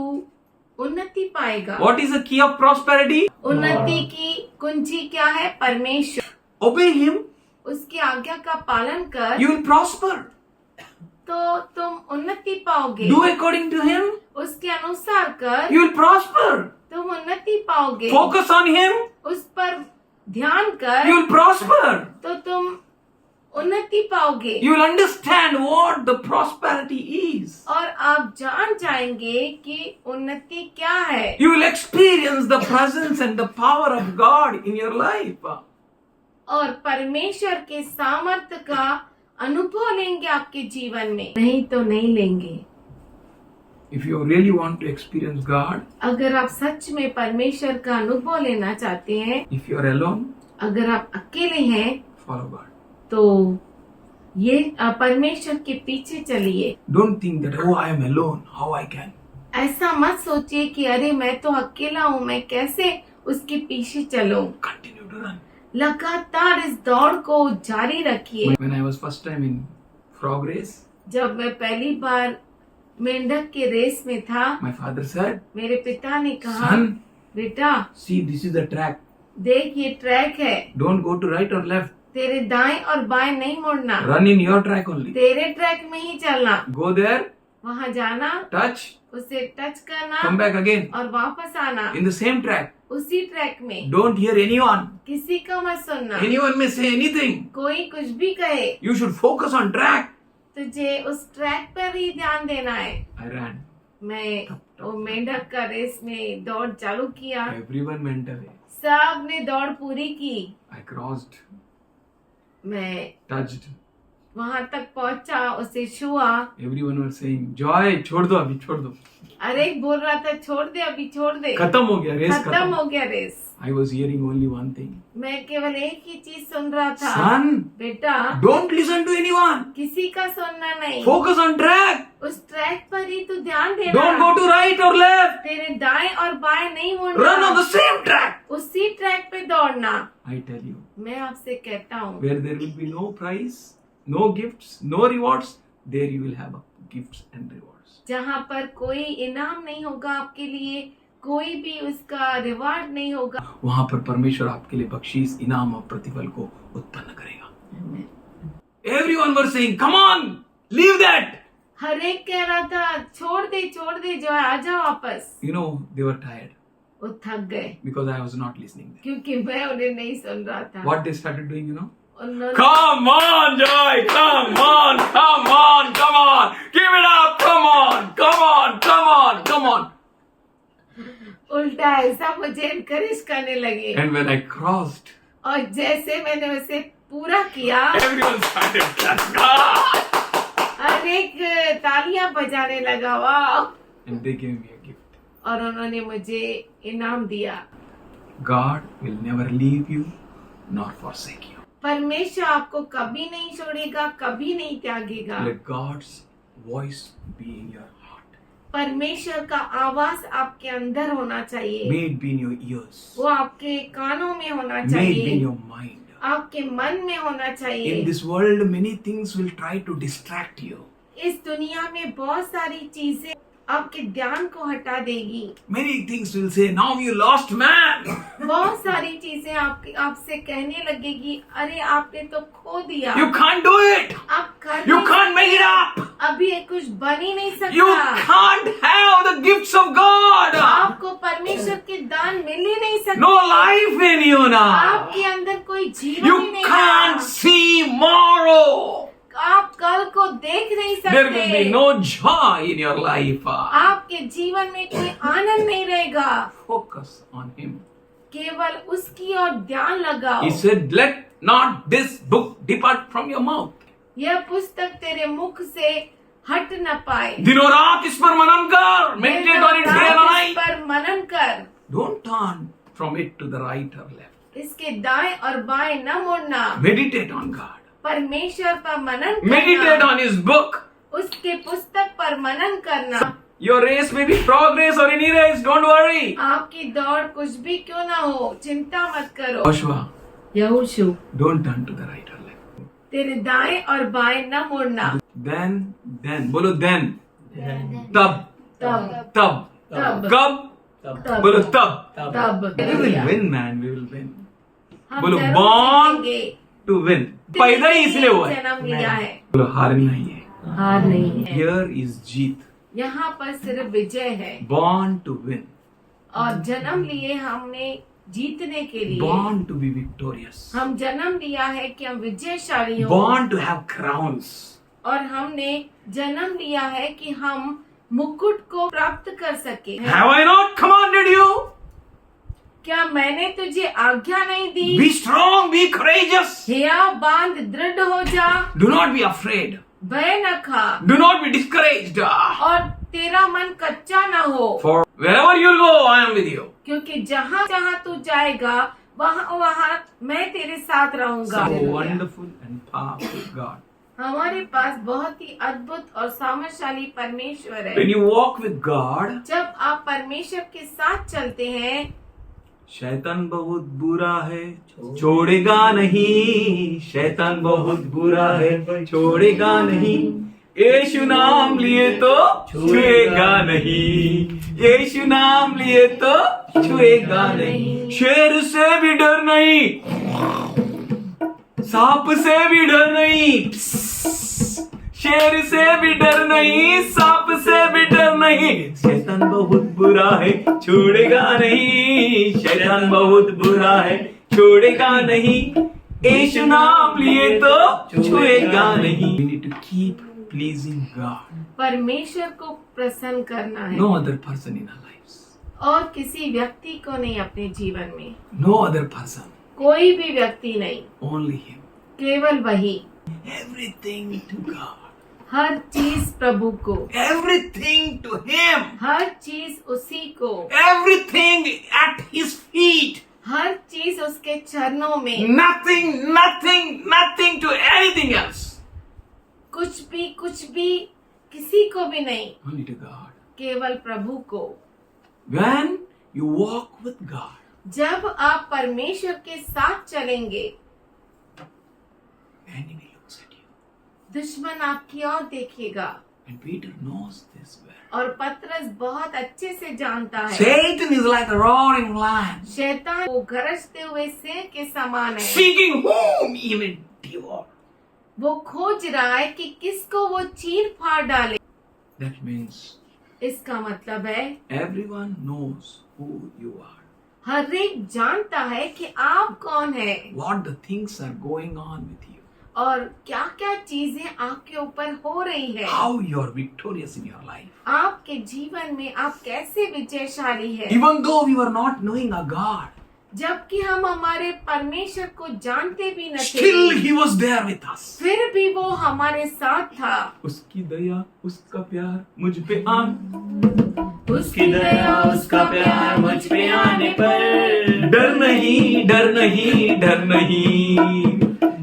Speaker 2: उन्नति पाएगा।
Speaker 3: What is the key of prosperity?
Speaker 2: उन्नति की कुंजी क्या है? परमेश्वर।
Speaker 3: Obey him,
Speaker 2: उसकी आज्ञा का पालन कर,
Speaker 3: you will prosper.
Speaker 2: तो तुम उन्नति पाओगे।
Speaker 3: Do according to Him,
Speaker 2: उसके अनुसार कर,
Speaker 3: you will prosper.
Speaker 2: तुम उन्नति पाओगे।
Speaker 3: Focus on Him,
Speaker 2: उस पर ध्यान कर,
Speaker 3: you will prosper.
Speaker 2: तो तुम उन्नति पाओगे।
Speaker 3: You will understand what the prosperity is.
Speaker 2: और आप जान जाएंगे कि उन्नति क्या है।
Speaker 3: You will experience the presence and the power of God in your life.
Speaker 2: और परमेश्वर के सामर्थ्य का अनुभव लेंगे आपके जीवन में, नहीं तो नहीं लेंगे।
Speaker 3: If you really want to experience God,
Speaker 2: अगर आप सच में परमेश्वर का अनुभव लेना चाहते हैं,
Speaker 3: if you are alone,
Speaker 2: अगर आप अकेले हैं,
Speaker 3: follow God.
Speaker 2: तो ये परमेश्वर के पीछे चलिए।
Speaker 3: Don't think that, oh, I am alone, how I can.
Speaker 2: ऐसा मत सोचिए कि अरे मैं तो अकेला हूँ, मैं कैसे उसके पीछे चलूं।
Speaker 3: Continue to run.
Speaker 2: लगातार इस दौड़ को जारी रखिए।
Speaker 3: When I was first time in frog race,
Speaker 2: जब मैं पहली बार मेंढक के रेस में था,
Speaker 3: my father said,
Speaker 2: मेरे पिता ने कहा,
Speaker 3: son,
Speaker 2: बेटा
Speaker 3: see, this is the track.
Speaker 2: देख ये ट्रैक है,
Speaker 3: Don't go to right or left.
Speaker 2: तेरे दाएं और बाएं नहीं मुड़ना,
Speaker 3: Run in your track only.
Speaker 2: तेरे ट्रैक में ही चलना।
Speaker 3: Go there,
Speaker 2: वहाँ जाना,
Speaker 3: touch,
Speaker 2: उसे टच करना
Speaker 3: come back again.
Speaker 2: और वापस आना
Speaker 3: In the same track.
Speaker 2: उसी ट्रैक में।
Speaker 3: Don't hear anyone.
Speaker 2: किसी का मत सुनना,
Speaker 3: Anyone may say anything.
Speaker 2: कोई कुछ भी कहे,
Speaker 3: You should focus on track.
Speaker 2: तुझे उस ट्रैक पर ही ध्यान देना है।
Speaker 3: I ran.
Speaker 2: मैं वो मेंढक का रेस में दौड़ चालू किया,
Speaker 3: Everyone went away.
Speaker 2: सब ने दौड़ पूरी की।
Speaker 3: I crossed,
Speaker 2: मैं
Speaker 3: touched.
Speaker 2: वहां तक पहुंचा, उसे छुआ।
Speaker 3: Everyone was saying, Joy, छोड़ दो अभी, छोड़ दो.
Speaker 2: अरे बोल रहा था छोड़ दे अभी, छोड़ दे,
Speaker 3: खत्म हो गया, रेस
Speaker 2: खत्म
Speaker 3: खत्म.
Speaker 2: हो गया race.
Speaker 3: I was hearing only one thing.
Speaker 2: मैं केवल एक ही चीज सुन रहा था,
Speaker 3: Son,
Speaker 2: बेटा
Speaker 3: don't listen to anyone.
Speaker 2: किसी का सुनना नहीं,
Speaker 3: Focus on track.
Speaker 2: उस ट्रैक पर ही तू ध्यान देना।
Speaker 3: Don't go to right or left.
Speaker 2: तेरे दाएं और बाएं नहीं मुड़ना,
Speaker 3: Run on the same track.
Speaker 2: उसी ट्रैक पे दौड़ना।
Speaker 3: I tell you,
Speaker 2: मैं आपसे कहता हूँ,
Speaker 3: where there will be no prize, no gifts, no rewards, there you will have gifts and rewards.
Speaker 2: जहाँ पर कोई इनाम नहीं होगा आपके लिए, कोई भी उसका रिवार्ड नहीं होगा,
Speaker 3: वहाँ पर परमेश्वर आपके लिए बख्शीश, इनाम और प्रतिफल को उत्पन्न करेगा. Everyone was saying, come on, leave that.
Speaker 2: हर एक कह रहा था छोड़ दे जो है, आजा वापस।
Speaker 3: You know, they were tired
Speaker 2: वो थक गए
Speaker 3: because I was not listening there.
Speaker 2: क्योंकि मैं उन्हें नहीं सुन रहा था।
Speaker 3: What they started doing, you know?
Speaker 2: उन्होंने
Speaker 3: Come on, Joy, come on, come on, come on. Give it up, come on, come on, come on, come on.
Speaker 2: उल्टा ऐसा मुझे इनकरेज करने लगे,
Speaker 3: And when I crossed,
Speaker 2: और जैसे मैंने उसे पूरा किया,
Speaker 3: everyone started clapping. Ah!
Speaker 2: हर एक तालियां बजाने लगा, वाह।
Speaker 3: And they gave me a gift.
Speaker 2: और उन्होंने मुझे इनाम दिया।
Speaker 3: God will never leave you nor forsake you.
Speaker 2: परमेश्वर आपको कभी नहीं छोड़ेगा, कभी नहीं त्यागेगा।
Speaker 3: Let God's voice be in your heart.
Speaker 2: परमेश्वर का आवाज आपके अंदर होना चाहिए,
Speaker 3: May it be in your ears.
Speaker 2: वो आपके कानों में होना
Speaker 3: May it be in
Speaker 2: चाहिए,
Speaker 3: your mind.
Speaker 2: आपके मन में होना
Speaker 3: In
Speaker 2: चाहिए।
Speaker 3: this world, many things will try to distract you.
Speaker 2: इस दुनिया में बहुत सारी चीजें आपके ध्यान को हटा देगी,
Speaker 3: Many things will say, now you lost man.
Speaker 2: बहुत सारी चीजें आपसे कहने लगेगी, अरे आपने तो खो दिया,
Speaker 3: You can't do it.
Speaker 2: आप कर
Speaker 3: You
Speaker 2: नहीं
Speaker 3: can't make it up.
Speaker 2: अभी ये कुछ बन ही नहीं
Speaker 3: You
Speaker 2: सकता,
Speaker 3: can't have the gifts of God.
Speaker 2: आपको परमेश्वर के दान मिल ही नहीं सकते,
Speaker 3: No life in you now.
Speaker 2: आपके अंदर कोई जीवन
Speaker 3: You
Speaker 2: ही नहीं
Speaker 3: can't
Speaker 2: है,
Speaker 3: see tomorrow.
Speaker 2: आप कल को देख नहीं
Speaker 3: There will be
Speaker 2: सकते,
Speaker 3: no joy in your life.
Speaker 2: आपके जीवन में कोई आनंद नहीं रहेगा।
Speaker 3: Focus on Him.
Speaker 2: केवल उसकी ओर ध्यान लगाओ।
Speaker 3: He said, let not this book depart from your mouth.
Speaker 2: यह पुस्तक तेरे मुख से हट न पाए,
Speaker 3: दिनों रात इस पर मनन कर. Meditate on it day and
Speaker 2: इस
Speaker 3: night.
Speaker 2: पर मनन कर,
Speaker 3: Don't turn from it to the right or left.
Speaker 2: इसके दाएं और बाएं न मुड़ना,
Speaker 3: Meditate on God.
Speaker 2: परमेश्वर पर मनन
Speaker 3: Meditate
Speaker 2: करना,
Speaker 3: on His book.
Speaker 2: उसके पुस्तक पर मनन करना।
Speaker 3: Your race may be progress or any race. Don't worry.
Speaker 2: आपकी दौड़ कुछ भी क्यों ना हो, चिंता मत करो।
Speaker 3: Joshua,
Speaker 2: यहोशू,
Speaker 3: don't turn to the right or left.
Speaker 2: तेरे दाएं और बाएं न मुड़ना।
Speaker 3: Then, बोलो then. तब,
Speaker 2: तब
Speaker 3: तब, कब, बोलो तब.
Speaker 2: तब
Speaker 3: We will win, man. We will win.
Speaker 2: हम
Speaker 3: बोलो
Speaker 2: जरूर
Speaker 3: born
Speaker 2: जीतेंगे।
Speaker 3: to win. पैदा ही इसलिए हुआ है.
Speaker 2: जन्म लिया है,
Speaker 3: बोलो हारना ही है.
Speaker 2: हार नहीं है।
Speaker 3: Here is जीत.
Speaker 2: यहाँ पर सिर्फ विजय है।
Speaker 3: Born to win.
Speaker 2: और जन्म लिए हमने जीतने के लिए।
Speaker 3: Born to be victorious.
Speaker 2: हम जन्म लिया है कि हम विजयशाली हो।
Speaker 3: Born to have crowns.
Speaker 2: और हमने जन्म लिया है कि हम मुकुट को प्राप्त कर सके।
Speaker 3: Have I not commanded you?
Speaker 2: क्या मैंने तुझे आज्ञा नहीं दी?
Speaker 3: Be strong, be courageous.
Speaker 2: हिया बांध, दृढ़ हो जा,
Speaker 3: Do not be afraid.
Speaker 2: भय न खा,
Speaker 3: Do not be discouraged.
Speaker 2: और तेरा मन कच्चा न हो।
Speaker 3: For wherever you go, I am with you.
Speaker 2: क्योंकि जहाँ जहाँ तू जाएगा वहाँ वहाँ मैं तेरे साथ रहूंगा।
Speaker 3: So wonderful and powerful God.
Speaker 2: हमारे पास बहुत ही अद्भुत और सामर्थ्यशाली परमेश्वर है।
Speaker 3: When you walk with God,
Speaker 2: जब आप परमेश्वर के साथ चलते हैं,
Speaker 3: शैतान बहुत बुरा है, छोड़ेगा नहीं। शैतान बहुत बुरा है, छोड़ेगा नहीं। यीशु नाम लिए तो छुएगा नहीं। यीशु नाम लिए तो छुएगा नहीं। शेर से भी डर नहीं, सांप से भी डर नहीं। शेर से भी डर नहीं, सांप से भी डर नहीं। शैतान बहुत बुरा है, छोड़ेगा नहीं। शैतान बहुत बुरा है, छोड़ेगा नहीं। यीशु नाम लिए तो छुएगा नहीं। We need to keep pleasing God.
Speaker 2: परमेश्वर को प्रसन्न करना है।
Speaker 3: No other person in our lives.
Speaker 2: और किसी व्यक्ति को नहीं अपने जीवन में।
Speaker 3: No other person.
Speaker 2: कोई भी व्यक्ति नहीं,
Speaker 3: Only Him.
Speaker 2: केवल वही।
Speaker 3: Everything to God.
Speaker 2: हर चीज प्रभु को,
Speaker 3: Everything to Him.
Speaker 2: हर चीज उसी को,
Speaker 3: Everything at His feet.
Speaker 2: हर चीज उसके चरणों में।
Speaker 3: Nothing to anything else.
Speaker 2: कुछ भी किसी को भी नहीं,
Speaker 3: Only to God.
Speaker 2: केवल प्रभु को।
Speaker 3: When you walk with God,
Speaker 2: जब आप परमेश्वर के साथ चलेंगे,
Speaker 3: enemy looks at you.
Speaker 2: दुश्मन आपकी ओर देखेगा।
Speaker 3: And Peter knows this well.
Speaker 2: और पतरस बहुत अच्छे से जानता है,
Speaker 3: Satan is like a roaring lion,
Speaker 2: शैतान वो गरजते हुए सिंह के समान है।
Speaker 3: seeking whom he may devour.
Speaker 2: वो खोज रहा है कि किसको वो चीर फाड़ डाले।
Speaker 3: That means
Speaker 2: इसका मतलब है
Speaker 3: everyone knows who you are.
Speaker 2: हर एक जानता है कि आप कौन है
Speaker 3: What the things are going on with you.
Speaker 2: और क्या क्या चीजें आपके ऊपर हो रही है।
Speaker 3: How you are victorious in your life.
Speaker 2: आपके जीवन में आप कैसे विजयशाली है।
Speaker 3: Even though we were not knowing our God,
Speaker 2: जबकि हम हमारे परमेश्वर को जानते भी न
Speaker 3: still
Speaker 2: थे,
Speaker 3: He was there with us.
Speaker 2: फिर भी वो हमारे साथ था।
Speaker 3: उसकी दया, उसका प्यार मुझ पे
Speaker 2: उसकी दया उसका प्यार मुझ पे आने पर
Speaker 3: डर नहीं, डर नहीं, डर नहीं,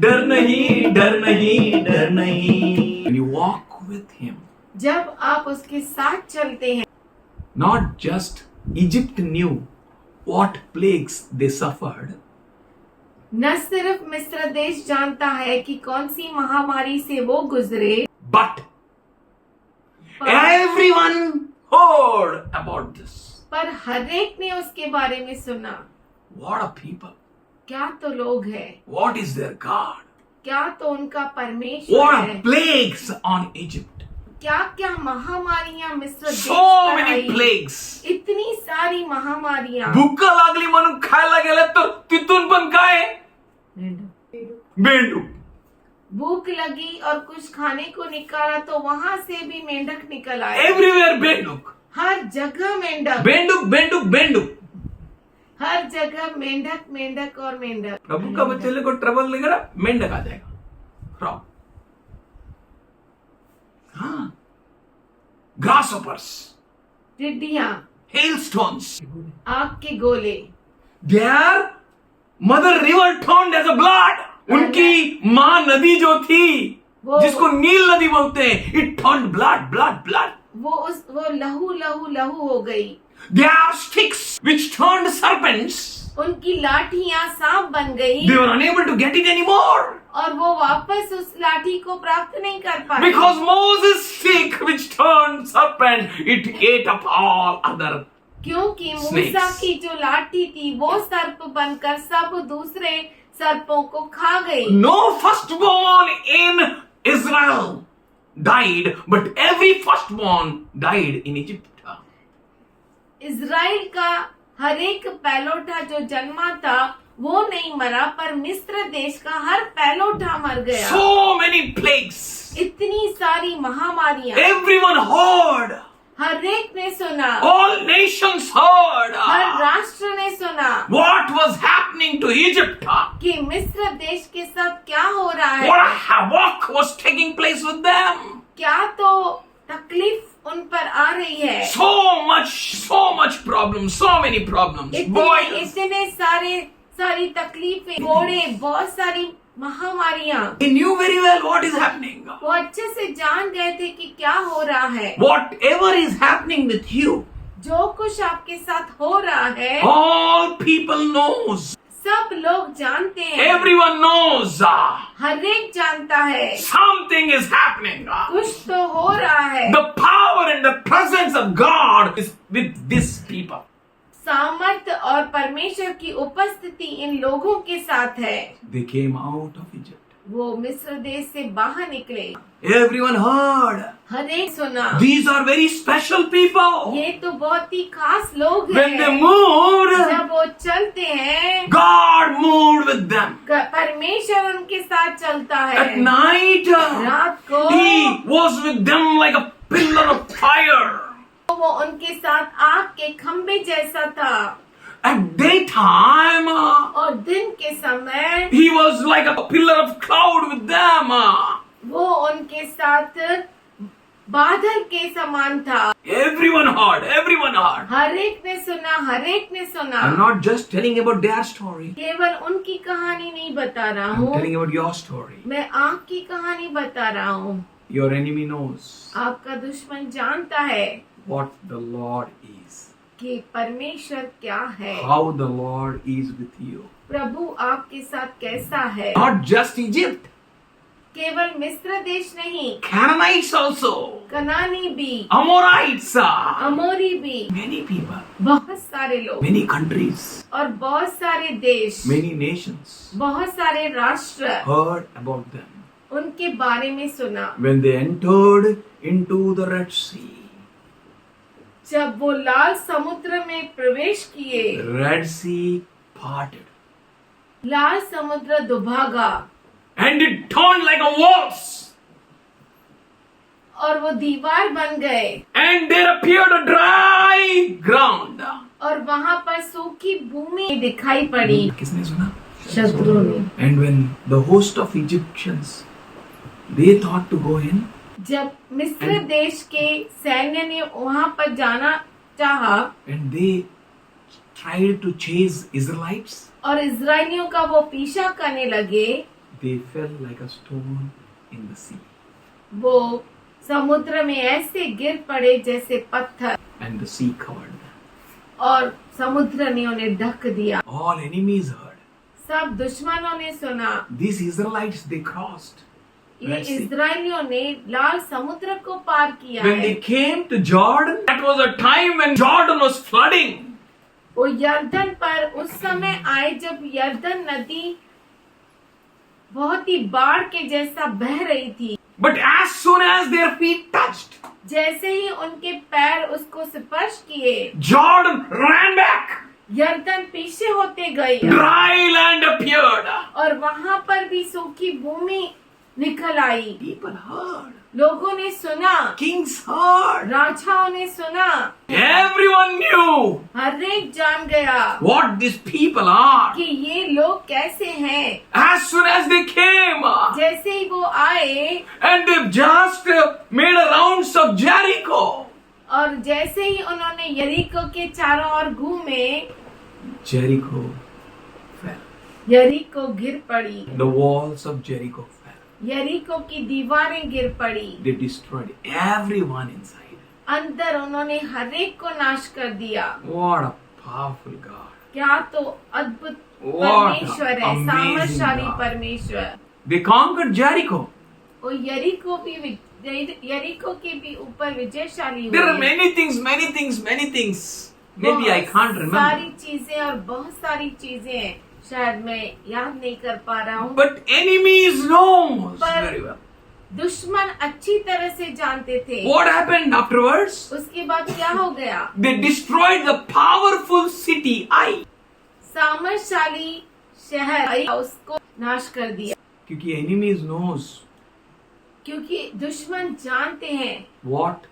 Speaker 3: डर नहीं, डर नहीं, डर नहीं. When you walk with Him,
Speaker 2: जब आप उसके साथ चलते हैं,
Speaker 3: not just Egypt knew what plagues they suffered,
Speaker 2: न सिर्फ मिस्र देश जानता है कि कौन सी महामारी से वो गुजरे,
Speaker 3: but everyone heard about this.
Speaker 2: पर हर एक ने उसके बारे में सुना।
Speaker 3: What a people!
Speaker 2: क्या तो लोग हैं,
Speaker 3: What is their God?
Speaker 2: क्या तो उनका परमेश्वर
Speaker 3: What
Speaker 2: है,
Speaker 3: are plagues on Egypt?
Speaker 2: क्या क्या महामारियां मिस्र देश
Speaker 3: So
Speaker 2: पर
Speaker 3: many
Speaker 2: आई।
Speaker 3: plagues.
Speaker 2: इतनी सारी महामारियां।
Speaker 3: भूक लागली म्हणून खायला गेले तर तिथून पण काय बेंडू.
Speaker 2: भूख लगी और कुछ खाने को निकाला तो वहाँ से भी मेंढक निकल आए।
Speaker 3: Everywhere बेंडूक,
Speaker 2: हर जगह मेंढक,
Speaker 3: बेंडूक, बेंडूक, बेंडूक.
Speaker 2: हर जगह मेंढक मेंढक और मेंढक।
Speaker 3: प्रभु का बच्चे को ट्रबल लेगा, मेंढक आ जाएगा. फ्रॉग, हाँ, grasshoppers,
Speaker 2: टिड्डियां,
Speaker 3: hailstones.
Speaker 2: आग के गोले।
Speaker 3: Their mother river turned as a blood. उनकी माँ नदी जो थी, जिसको नील नदी बोलते हैं, it turned blood, blood, blood.
Speaker 2: वो लहू लहू लहू हो गई।
Speaker 3: Their sticks which turned serpents,
Speaker 2: उनकी लाठियां सांप बन गई
Speaker 3: they were unable to get it anymore.
Speaker 2: और वो वापस उस लाठी को प्राप्त नहीं कर पाए।
Speaker 3: Because Moses' stick which turned serpent, it ate up all other.
Speaker 2: क्योंकि मूसा की जो लाठी थी वो सर्प बनकर सब दूसरे सर्पों को खा गई।
Speaker 3: No firstborn in Israel died, but every firstborn died in Egypt.
Speaker 2: Israel का हर एक पैलोठा जो जन्मा था वो नहीं मरा, पर मिस्र देश का हर पैलोठा मर गया।
Speaker 3: So many plagues.
Speaker 2: इतनी सारी महामारियां,
Speaker 3: Everyone heard.
Speaker 2: हर एक ने सुना,
Speaker 3: All nations heard.
Speaker 2: हर राष्ट्र ने सुना
Speaker 3: What was happening to Egypt?
Speaker 2: कि मिस्र देश के साथ क्या हो रहा है।
Speaker 3: What a havoc was taking place with them.
Speaker 2: क्या तो तकलीफ उन पर आ रही है।
Speaker 3: So much problems, so many problems.
Speaker 2: इतने सारी तकलीफें, घोड़े, बहुत सारी महामारियां।
Speaker 3: He knew very well what is happening.
Speaker 2: वो अच्छे से जान गए थे कि क्या हो रहा है।
Speaker 3: Whatever is happening with you,
Speaker 2: जो कुछ आपके साथ हो रहा है,
Speaker 3: all people knows.
Speaker 2: सब लोग जानते हैं।
Speaker 3: Everyone knows.
Speaker 2: हर एक जानता है
Speaker 3: Something is happening.
Speaker 2: कुछ तो हो रहा है।
Speaker 3: The power and the presence of God is with these people.
Speaker 2: सामर्थ्य और परमेश्वर की उपस्थिति इन लोगों के साथ है।
Speaker 3: They came out of Egypt.
Speaker 2: वो मिस्र देश से बाहर निकले।
Speaker 3: Everyone heard.
Speaker 2: हर एक सुना।
Speaker 3: These are very special people.
Speaker 2: ये तो बहुत ही खास लोग
Speaker 3: When they
Speaker 2: हैं।
Speaker 3: moved,
Speaker 2: जब वो चलते हैं,
Speaker 3: God moved with them.
Speaker 2: परमेश्वर उनके साथ चलता है।
Speaker 3: At night,
Speaker 2: रात को
Speaker 3: He was with them like a pillar of fire.
Speaker 2: वो उनके साथ आग के खंभे जैसा था।
Speaker 3: At daytime,
Speaker 2: और दिन के समय
Speaker 3: He was like a pillar of cloud with them.
Speaker 2: वो उनके साथ बादल के समान था।
Speaker 3: Everyone heard. Everyone heard.
Speaker 2: हर एक ने सुना, हर एक ने सुना।
Speaker 3: I'm not just telling about their story.
Speaker 2: केवल उनकी कहानी नहीं बता रहा
Speaker 3: I'm
Speaker 2: हूँ,
Speaker 3: telling about your story.
Speaker 2: मैं आपकी कहानी बता रहा हूँ।
Speaker 3: Your enemy knows
Speaker 2: आपका दुश्मन जानता है
Speaker 3: what the Lord is.
Speaker 2: कि परमेश्वर क्या है।
Speaker 3: How the Lord is with you.
Speaker 2: प्रभु आपके साथ कैसा है।
Speaker 3: Not just Egypt.
Speaker 2: केवल मिस्र देश नहीं,
Speaker 3: Canaanites also.
Speaker 2: कनानी भी,
Speaker 3: Amorites.
Speaker 2: अमोरी भी,
Speaker 3: Many people.
Speaker 2: बहुत सारे लोग
Speaker 3: Many countries.
Speaker 2: और बहुत सारे देश,
Speaker 3: Many nations
Speaker 2: बहुत सारे राष्ट्र
Speaker 3: heard about them.
Speaker 2: उनके बारे में सुना।
Speaker 3: When they entered into the Red Sea.
Speaker 2: जब वो लाल समुद्र में प्रवेश किए,
Speaker 3: The Red Sea parted.
Speaker 2: लाल समुद्र दुभागा
Speaker 3: And it turned like a walls.
Speaker 2: और वो दीवार बन गए
Speaker 3: And there appeared a dry ground.
Speaker 2: और वहाँ पर सूखी भूमि दिखाई पड़ी।
Speaker 3: किसने सुना?
Speaker 2: शत्रुओं ने।
Speaker 3: And when the host of Egyptians, they thought to go in.
Speaker 2: जब मिस्र देश के सैन्य ने वहाँ पर जाना चाहा
Speaker 3: And they tried to chase Israelites.
Speaker 2: और इजरायलियों का वो पीछा करने लगे,
Speaker 3: They fell like a stone in the sea.
Speaker 2: वो समुद्र में ऐसे गिर पड़े जैसे पत्थर,
Speaker 3: And the sea covered them.
Speaker 2: और समुद्र ने उन्हें ढक दिया।
Speaker 3: All enemies heard.
Speaker 2: सब दुश्मनों ने सुना।
Speaker 3: These Israelites, they crossed.
Speaker 2: ये
Speaker 3: Red Sea.
Speaker 2: इजरायलियों ने लाल समुद्र को पार किया
Speaker 3: When
Speaker 2: है।
Speaker 3: they came to Jordan, that was a time when Jordan was flooding.
Speaker 2: वो यर्दन पर उस समय आए जब यर्दन नदी बहुत ही बाढ़ के जैसा बह रही थी।
Speaker 3: But as soon as their feet touched,
Speaker 2: जैसे ही उनके पैर उसको स्पर्श किए,
Speaker 3: Jordan ran back.
Speaker 2: यर्दन पीछे होते गए
Speaker 3: Dry land appeared.
Speaker 2: और वहाँ पर भी सूखी भूमि निकल आई।
Speaker 3: People heard.
Speaker 2: लोगों ने सुना,
Speaker 3: Kings heard.
Speaker 2: राजाओं ने सुना,
Speaker 3: Everyone knew
Speaker 2: हर एक जान गया
Speaker 3: what these people are.
Speaker 2: कि ये लोग कैसे हैं।
Speaker 3: As soon as they came,
Speaker 2: जैसे ही वो आए
Speaker 3: and they just made a rounds of Jericho.
Speaker 2: और जैसे ही उन्होंने यरीको के चारों ओर घूमे,
Speaker 3: Jericho fell.
Speaker 2: यरीको गिर पड़ी।
Speaker 3: The walls of Jericho fell.
Speaker 2: यरीको की दीवारें गिर पड़ी।
Speaker 3: They destroyed everyone inside.
Speaker 2: अंदर उन्होंने हर एक को नाश कर दिया।
Speaker 3: What a powerful God.
Speaker 2: क्या तो अद्भुत
Speaker 3: What
Speaker 2: परमेश्वर है,
Speaker 3: an amazing
Speaker 2: सामर्थशाली
Speaker 3: God.
Speaker 2: परमेश्वर।
Speaker 3: They conquered Jericho.
Speaker 2: वो यरीको के भी ऊपर विजयशाली
Speaker 3: There are
Speaker 2: हुए।
Speaker 3: many things. Maybe I can't remember.
Speaker 2: सारी चीजें और बहुत सारी चीजें हैं, शायद मैं याद नहीं कर पा रहा हूँ।
Speaker 3: But enemies knows
Speaker 2: पर
Speaker 3: very well.
Speaker 2: दुश्मन अच्छी तरह से जानते थे।
Speaker 3: What happened afterwards?
Speaker 2: उसके बाद क्या हो गया?
Speaker 3: They destroyed the powerful city Ai.
Speaker 2: सामर्थशाली शहर उसको नाश कर दिया,
Speaker 3: क्योंकि enemies knows
Speaker 2: क्योंकि दुश्मन जानते हैं
Speaker 3: what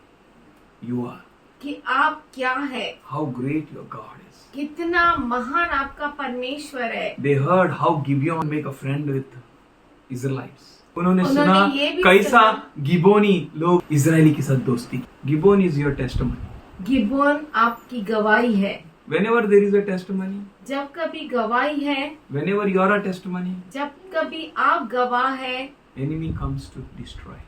Speaker 3: you are,
Speaker 2: कि आप क्या है,
Speaker 3: how great your God is.
Speaker 2: कितना महान आपका परमेश्वर है।
Speaker 3: They heard how Gibeon make a friend with Israelites. उन्होंने
Speaker 2: उन्होंने
Speaker 3: सुना
Speaker 2: ये भी
Speaker 3: कैसा
Speaker 2: सुना।
Speaker 3: गिबोनी लोग इजरायली के साथ दोस्ती। Gibeon is your testimony.
Speaker 2: Gibeon आपकी गवाही है।
Speaker 3: Whenever there is a testimony,
Speaker 2: जब कभी गवाही है,
Speaker 3: whenever you are a testimony,
Speaker 2: जब कभी आप गवाह है,
Speaker 3: enemy comes to destroy.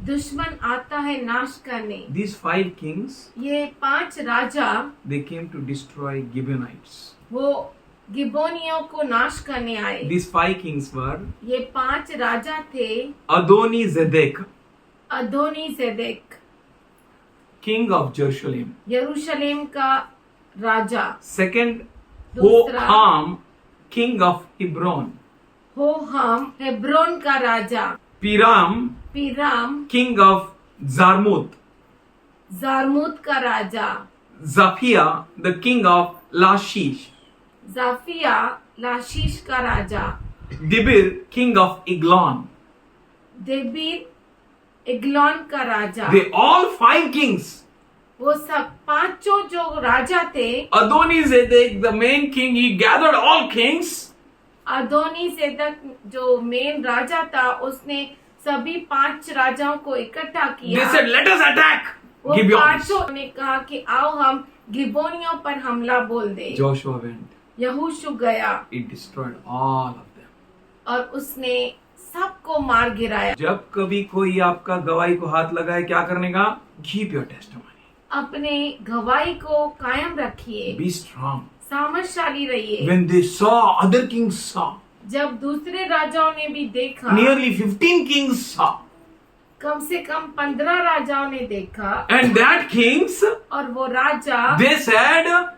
Speaker 2: दुश्मन आता है नाश करने।
Speaker 3: These 5 kings,
Speaker 2: ये 5 राजा
Speaker 3: they came to destroy Gibeonites.
Speaker 2: वो गिबोनियों को नाश करने आए।
Speaker 3: These 5 kings were
Speaker 2: ये 5 राजा थे।
Speaker 3: Adoni Zedek,
Speaker 2: अदोनी ज़ेदेक
Speaker 3: king of Jerusalem.
Speaker 2: यरूशलेम का राजा।
Speaker 3: Second,
Speaker 2: दूसरा
Speaker 3: Hoham, king of Hebron.
Speaker 2: Hoham Hebron का राजा।
Speaker 3: Piram,
Speaker 2: पीराम
Speaker 3: king of Zarmuth.
Speaker 2: जारमूत का राजा।
Speaker 3: Zaphia, the king of Lachish.
Speaker 2: जाफिया लाशीश का राजा।
Speaker 3: Dibir, king of Eglon.
Speaker 2: देबीर इग्लोन का राजा।
Speaker 3: They all 5 kings.
Speaker 2: वो सब 5 जो राजा थे।
Speaker 3: Adoni Zedek, the main king, he gathered all kings.
Speaker 2: अदोनी ज़ेदक जो मेन राजा था, उसने सभी 5 राजाओं को इकट्ठा
Speaker 3: They
Speaker 2: किया।
Speaker 3: said, let us attack
Speaker 2: वो
Speaker 3: Gibeon.
Speaker 2: 5 ने कहा कि आओ हम गिबोनियों पर हमला बोल दे।
Speaker 3: Joshua went.
Speaker 2: यहोशू गया
Speaker 3: He destroyed all of them.
Speaker 2: और उसने सबको मार गिराया।
Speaker 3: जब कभी कोई आपका गवाही को हाथ लगाए, क्या करने का? Keep your testimony.
Speaker 2: अपने गवाही को कायम रखिए,
Speaker 3: Be strong.
Speaker 2: सामर्थशाली रहिए।
Speaker 3: When they saw, other kings saw.
Speaker 2: जब दूसरे राजाओं ने भी देखा,
Speaker 3: Nearly 15 kings saw.
Speaker 2: कम से कम 15 राजाओं ने देखा,
Speaker 3: And that kings,
Speaker 2: और वो राजा
Speaker 3: they said,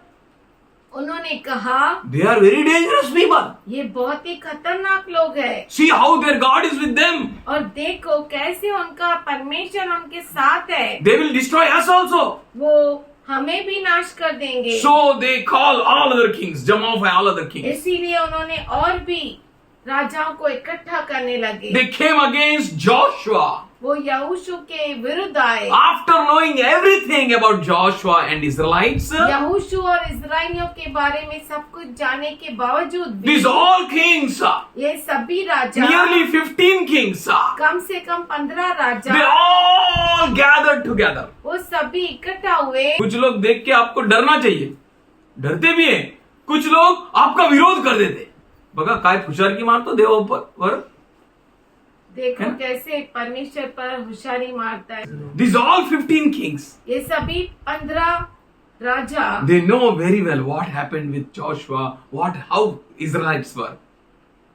Speaker 2: उन्होंने कहा
Speaker 3: they are very dangerous people.
Speaker 2: ये बहुत ही खतरनाक लोग हैं,
Speaker 3: See how their God is with them.
Speaker 2: और देखो कैसे उनका परमेश्वर उनके साथ है,
Speaker 3: They will destroy us also.
Speaker 2: वो हमें भी नाश कर देंगे।
Speaker 3: So they call all other kings, Jamaf all other kings.
Speaker 2: इसीलिए उन्होंने और भी राजाओं को इकट्ठा करने लगे।
Speaker 3: They came against Joshua.
Speaker 2: वो यहोशू के विरुद्ध आए।
Speaker 3: After knowing everything about Joshua and Israelites,
Speaker 2: यहोशू और इस्राएलियों के बारे में सब कुछ जानने के बावजूद भी
Speaker 3: these all kings,
Speaker 2: ये सभी राजा,
Speaker 3: nearly 15 kings,
Speaker 2: कम से कम 15 राजा,
Speaker 3: they all gathered together.
Speaker 2: वो सभी इकट्ठा हुए।
Speaker 3: कुछ लोग देख के आपको डरना चाहिए, डरते भी हैं। कुछ लोग आपका विरोध कर देते। बघा काय फुशार की मारतो देवावर।
Speaker 2: देखो कैसे परमेश्वर पर होशियारी मारता है।
Speaker 3: These all 15 kings,
Speaker 2: ये सभी 15 राजा,
Speaker 3: they know very well what happened with Joshua, how Israelites were.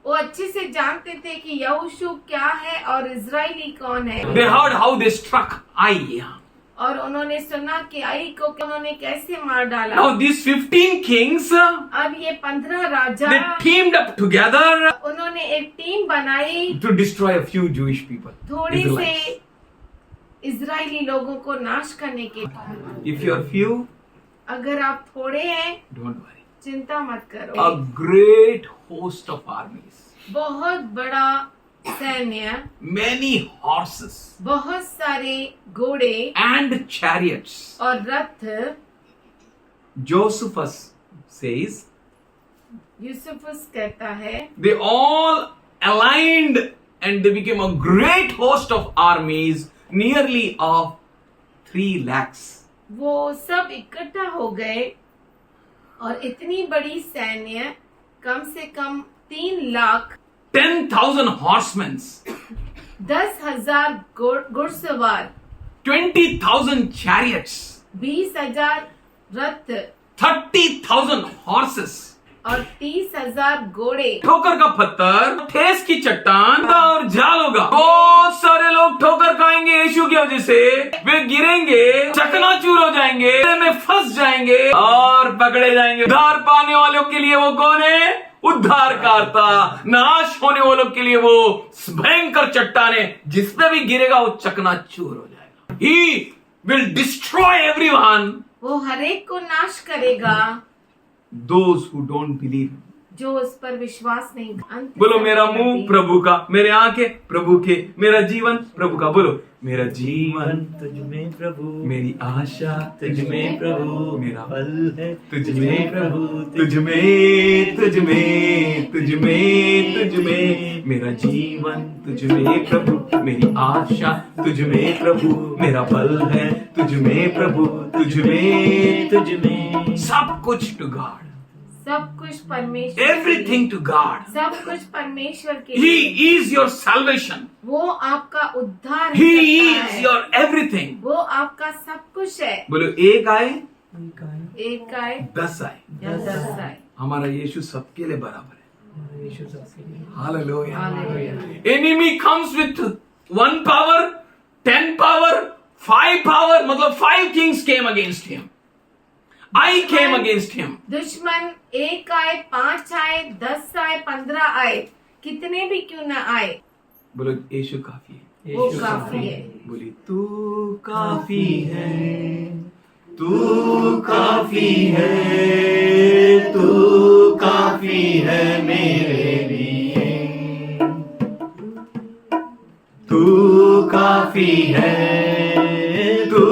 Speaker 2: वो अच्छे से जानते थे कि यहोशू क्या है और इजरायली कौन है।
Speaker 3: They heard how they struck Ai.
Speaker 2: और उन्होंने सुना कि आई को उन्होंने कैसे मार डाला।
Speaker 3: Now these 15 kings,
Speaker 2: अब ये 15 राजा,
Speaker 3: they teamed up together
Speaker 2: उन्होंने एक टीम बनाई
Speaker 3: to destroy a few Jewish people.
Speaker 2: थोड़े से
Speaker 3: Israelites.
Speaker 2: इजरायली लोगों को नाश करने के।
Speaker 3: If you are few,
Speaker 2: अगर आप थोड़े हैं,
Speaker 3: don't worry.
Speaker 2: चिंता मत करो।
Speaker 3: A great host of armies,
Speaker 2: बहुत बड़ा सैन्य,
Speaker 3: many horses
Speaker 2: बहुत सारे घोड़े
Speaker 3: and chariots.
Speaker 2: और रथ।
Speaker 3: Josephus says,
Speaker 2: यूसुफुस कहता है,
Speaker 3: they all aligned and they became a great host of armies, nearly of 3 lakhs.
Speaker 2: वो सब इकट्ठा हो गए और इतनी बड़ी सैन्य, कम से कम 3 लाख,
Speaker 3: 10,000 horsemen,
Speaker 2: 10,000 घुड़सवार,
Speaker 3: 20,000 chariots,
Speaker 2: 20,000 रथ
Speaker 3: 30,000 horses.
Speaker 2: और 30,000 घोड़े।
Speaker 3: ठोकर का पत्थर, ठेस की चट्टान और जाल होगा। बहुत सारे लोग ठोकर खाएंगे यीशु की वजह से, वे गिरेंगे, चकनाचूर हो जाएंगे, में फंस जाएंगे और पकड़े जाएंगे। उद्धार पाने वालों के लिए वो कौन है? उद्धारकर्ता। नाश होने वालों के लिए वो भयंकर चट्टान है, जिसपे भी गिरेगा वो चकनाचूर हो जाएगा। He will destroy everyone,
Speaker 2: वो हरेक को नाश करेगा
Speaker 3: those who don't believe.
Speaker 2: जो उस पर विश्वास नहीं।
Speaker 3: बोलो मेरा मुंह प्रभु का, मेरे आंखें प्रभु के, मेरा जीवन प्रभु का। बोलो मेरा जीवन
Speaker 1: तुझ में प्रभु,
Speaker 3: मेरी आशा
Speaker 1: तुझ में प्रभु,
Speaker 3: मेरा
Speaker 1: फल है
Speaker 3: तुझ में प्रभु, तुझ में तुझ में तुझ में तुझ में, मेरा जीवन तुझ में प्रभु, मेरी आशा तुझ में प्रभु, मेरा बल है तुझ में प्रभु, तुझ में
Speaker 1: तुझ में
Speaker 3: सब कुछ टू गॉड,
Speaker 2: सब कुछ परमेश्वर,
Speaker 3: एवरीथिंग टू गॉड।
Speaker 2: सब कुछ परमेश्वर के
Speaker 3: He
Speaker 2: लिए।
Speaker 3: is your salvation.
Speaker 2: वो आपका उद्धार
Speaker 3: He
Speaker 2: करता
Speaker 3: is
Speaker 2: है।
Speaker 3: your everything.
Speaker 2: वो आपका सब कुछ है।
Speaker 3: बोलो एक आए
Speaker 2: एक आए
Speaker 3: 10 आए,
Speaker 2: या 10 आए।
Speaker 3: हमारा यीशु सबके लिए बराबर है।
Speaker 1: यीशु सबके लिए।
Speaker 3: Hallelujah.
Speaker 2: Hallelujah.
Speaker 3: Enemy comes with 1 power, 10 power, 5 power, मतलब 5 kings came against him. I came against him.
Speaker 2: दुश्मन 1 आए, 5 आए, 10 आए, 15 आए, कितने भी क्यों ना आए,
Speaker 3: बोलो यीशु काफी है।
Speaker 2: वो काफी है।
Speaker 3: बोली तू काफी है, तू काफी है, तू काफी है मेरे लिए, तू काफी है, तू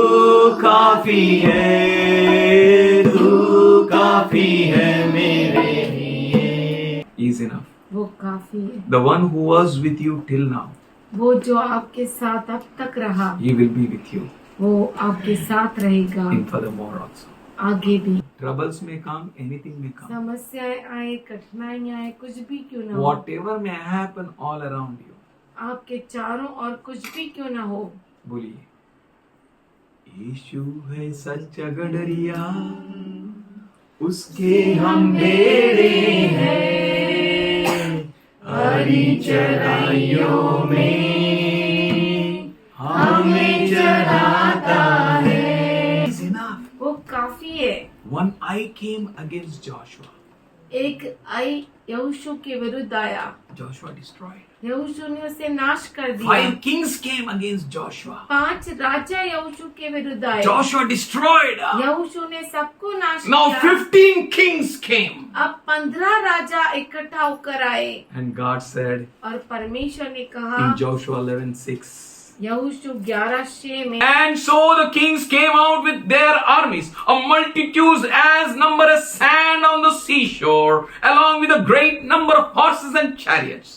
Speaker 3: काफी है, तू काफी है मेरे लिए। Is enough.
Speaker 2: वो काफी है।
Speaker 3: The one who was with you till now,
Speaker 2: वो जो आपके साथ अब तक रहा,
Speaker 3: he will be with you
Speaker 2: वो आपके साथ रहेगा
Speaker 3: in furthermore also.
Speaker 2: आगे भी।
Speaker 3: Troubles may come, anything may come.
Speaker 2: समस्याएं आए, कठिनाइयां आए, कुछ भी क्यों ना हो,
Speaker 3: Whatever may happen all around you.
Speaker 2: आपके चारों ओर कुछ भी क्यों ना हो,
Speaker 3: बोलिए यीशु है सच्चा गडरिया, उसके हम बेड़े हैं, हरी चराइयों में हमें चराता है। Is enough.
Speaker 2: वो काफी है।
Speaker 3: One eye came against Joshua.
Speaker 2: एक आई यहोशू के विरुद्ध आया,
Speaker 3: Joshua destroyed.
Speaker 2: यहोशू ने उसे नाश कर दिया।
Speaker 3: 5 kings came against Joshua.
Speaker 2: 5 राजा यहोशू के विरुद्ध आए,
Speaker 3: Joshua destroyed.
Speaker 2: यहोशू ने सबको नाश
Speaker 3: Now
Speaker 2: किया।
Speaker 3: 15 kings came.
Speaker 2: अब 15 राजा इकट्ठा होकर आए
Speaker 3: And God said
Speaker 2: और परमेश्वर ने कहा
Speaker 3: in Joshua 11:6.
Speaker 2: यहोशू 11:6 में,
Speaker 3: And so the kings came out with their armies, a multitude as number as sand on the seashore, along with a great number of horses and chariots.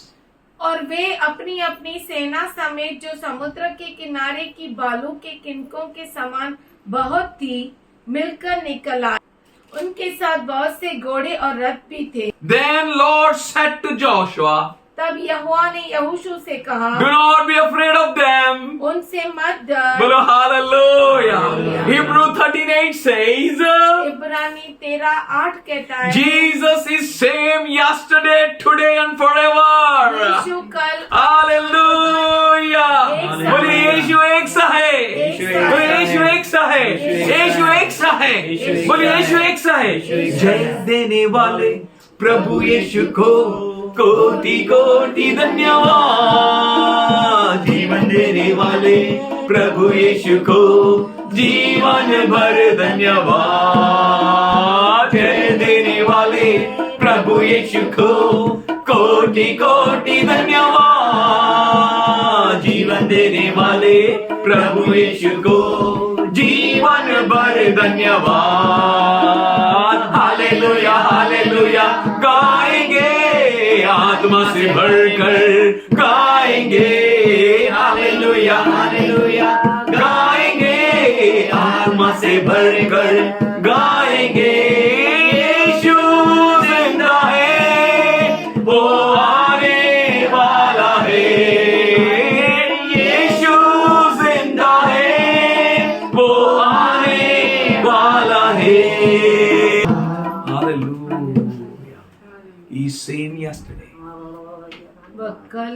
Speaker 2: और वे अपनी अपनी सेना समेत जो समुद्र के किनारे की बालू के किनकों के समान बहुत थी, मिलकर निकल आए। उनके साथ बहुत से घोड़े और रथ भी थे।
Speaker 3: Then Lord said to Joshua,
Speaker 2: तब यहोवा ने यहोशू से कहा,
Speaker 3: do not be afraid of them.
Speaker 2: उनसे मत डर।
Speaker 3: Bolo hallelujah.
Speaker 2: Hallelujah.
Speaker 3: Hebrew 13:8 says,
Speaker 2: इब्रानी 13:8 कहता है,
Speaker 3: Jesus is same yesterday, today and forever.
Speaker 2: यीशु कल
Speaker 3: हालेलुया।
Speaker 2: एक सा
Speaker 3: बोलिए
Speaker 2: है।
Speaker 3: यीशु एक सा है,
Speaker 2: एक सा है।
Speaker 3: बोलिए यीशु एक सा है, यीशु एक सा है, बोलिए यीशु एक सा है। जय देने वाले प्रभु यीशु को कोटि कोटि धन्यवाद, जीवन देने वाले प्रभु यीशु को जीवन भर धन्यवाद, जय देने वाले प्रभु यीशु को कोटि कोटि धन्यवाद, जीवन देने वाले प्रभु यीशु को जीवन भर धन्यवाद। हालेलुया हालेलुया गाएंगे, आत्मा से भरकर गाएंगे, हालेलुया हालेलुया गाएंगे, आत्मा से भरकर गाएंगे। यीशु जिंदा है, वो आने वाला है, यीशु जिंदा है, वो आने वाला है। Hallelujah. He is same yesterday,
Speaker 2: वह कल,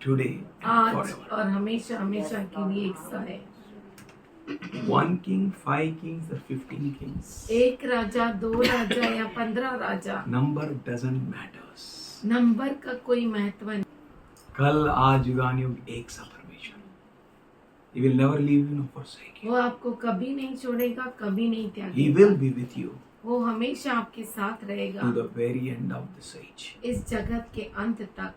Speaker 3: today, and
Speaker 2: आज
Speaker 3: forever.
Speaker 2: और हमेशा हमेशा के लिए एक सा है।
Speaker 3: 1 king, 5 kings, or 15 kings.
Speaker 2: एक राजा, 2 राजा या 15 राजा,
Speaker 3: Number doesn't matters.
Speaker 2: नंबर का कोई महत्व नहीं।
Speaker 3: कल आज युगान युग एक सा परमेश्वर. He will never leave you nor forsake you.
Speaker 2: वो आपको कभी नहीं छोड़ेगा, कभी नहीं
Speaker 3: He
Speaker 2: त्यागेगा।
Speaker 3: will be with you
Speaker 2: वो हमेशा आपके साथ रहेगा
Speaker 3: to the very end of this age.
Speaker 2: इस जगत के अंत तक।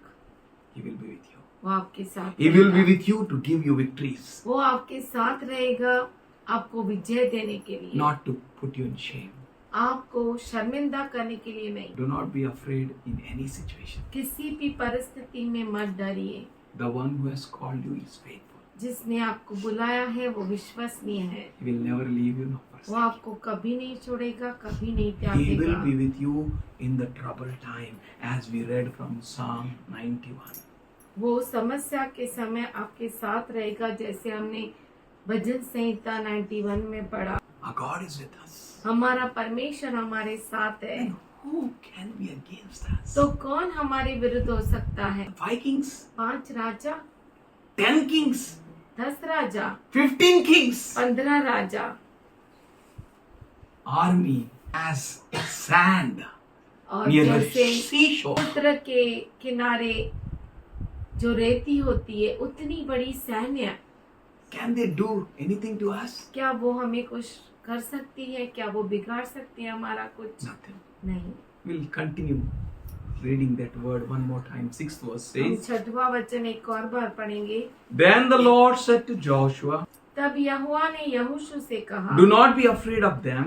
Speaker 3: He will be with you.
Speaker 2: वो आपके साथ
Speaker 3: He will be
Speaker 2: रहेगा।
Speaker 3: with you to give you victories,
Speaker 2: वो आपके साथ रहेगा आपको विजय देने के लिए,
Speaker 3: not to put you in shame.
Speaker 2: आपको शर्मिंदा करने के लिए नहीं।
Speaker 3: Do not be afraid in any situation.
Speaker 2: किसी भी परिस्थिति में मत डरिए।
Speaker 3: The one who has called you is faithful.
Speaker 2: जिसने आपको बुलाया है वो विश्वसनीय है।
Speaker 3: He will never leave you nor
Speaker 2: वो
Speaker 3: forsake you.
Speaker 2: आपको कभी नहीं छोड़ेगा, कभी नहीं
Speaker 3: He will
Speaker 2: त्यागेगा।
Speaker 3: be with you in the trouble time, as we read from Psalm 91.
Speaker 2: वो समस्या के समय आपके साथ रहेगा, जैसे हमने भजन संहिता 91 में पढ़ा।
Speaker 3: Our God is with us.
Speaker 2: हमारा परमेश्वर हमारे साथ है,
Speaker 3: And who can be against us?
Speaker 2: तो कौन हमारे विरुद्ध हो सकता है?
Speaker 3: 5 kings,
Speaker 2: 5 राजा,
Speaker 3: 10 kings,
Speaker 2: 10 राजा,
Speaker 3: 15 kings.
Speaker 2: 15 राजा,
Speaker 3: Army as sand
Speaker 2: और
Speaker 3: near the
Speaker 2: जैसे
Speaker 3: seashore.
Speaker 2: समुद्र के किनारे जो रेती होती है, उतनी बड़ी सैन्य,
Speaker 3: Can they do anything to us?
Speaker 2: क्या वो हमें कुछ कर सकती है? क्या वो बिगाड़ सकती है हमारा कुछ?
Speaker 3: Nothing.
Speaker 2: नहीं।
Speaker 3: We'll continue reading that word one more time. 6th verse
Speaker 2: हम
Speaker 3: says,
Speaker 2: 6वां वचन एक और बार पढ़ेंगे।
Speaker 3: Then the Lord said to Joshua,
Speaker 2: तब यहोवा ने यहोशू से कहा,
Speaker 3: Do not be afraid of them,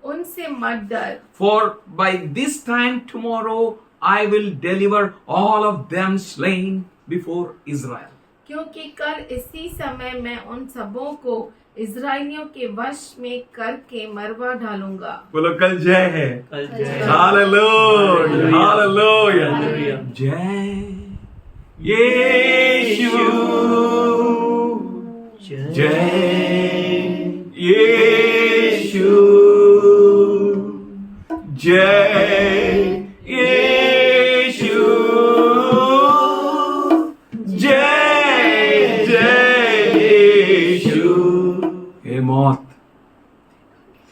Speaker 2: उनसे मत डर,
Speaker 3: for by this time tomorrow I will deliver all of them slain before Israel.
Speaker 2: क्योंकि कल इसी समय मैं उन सबों को इजराइलियों के वश में करके मरवा डालूंगा।
Speaker 3: बोलो कल जय है।
Speaker 1: कल जय।
Speaker 3: Hallelujah. Hallelujah.
Speaker 1: Hallelujah.
Speaker 3: जय यीशु, जय यीशु, जय यीशु, जय जय यीशु। हे मौत,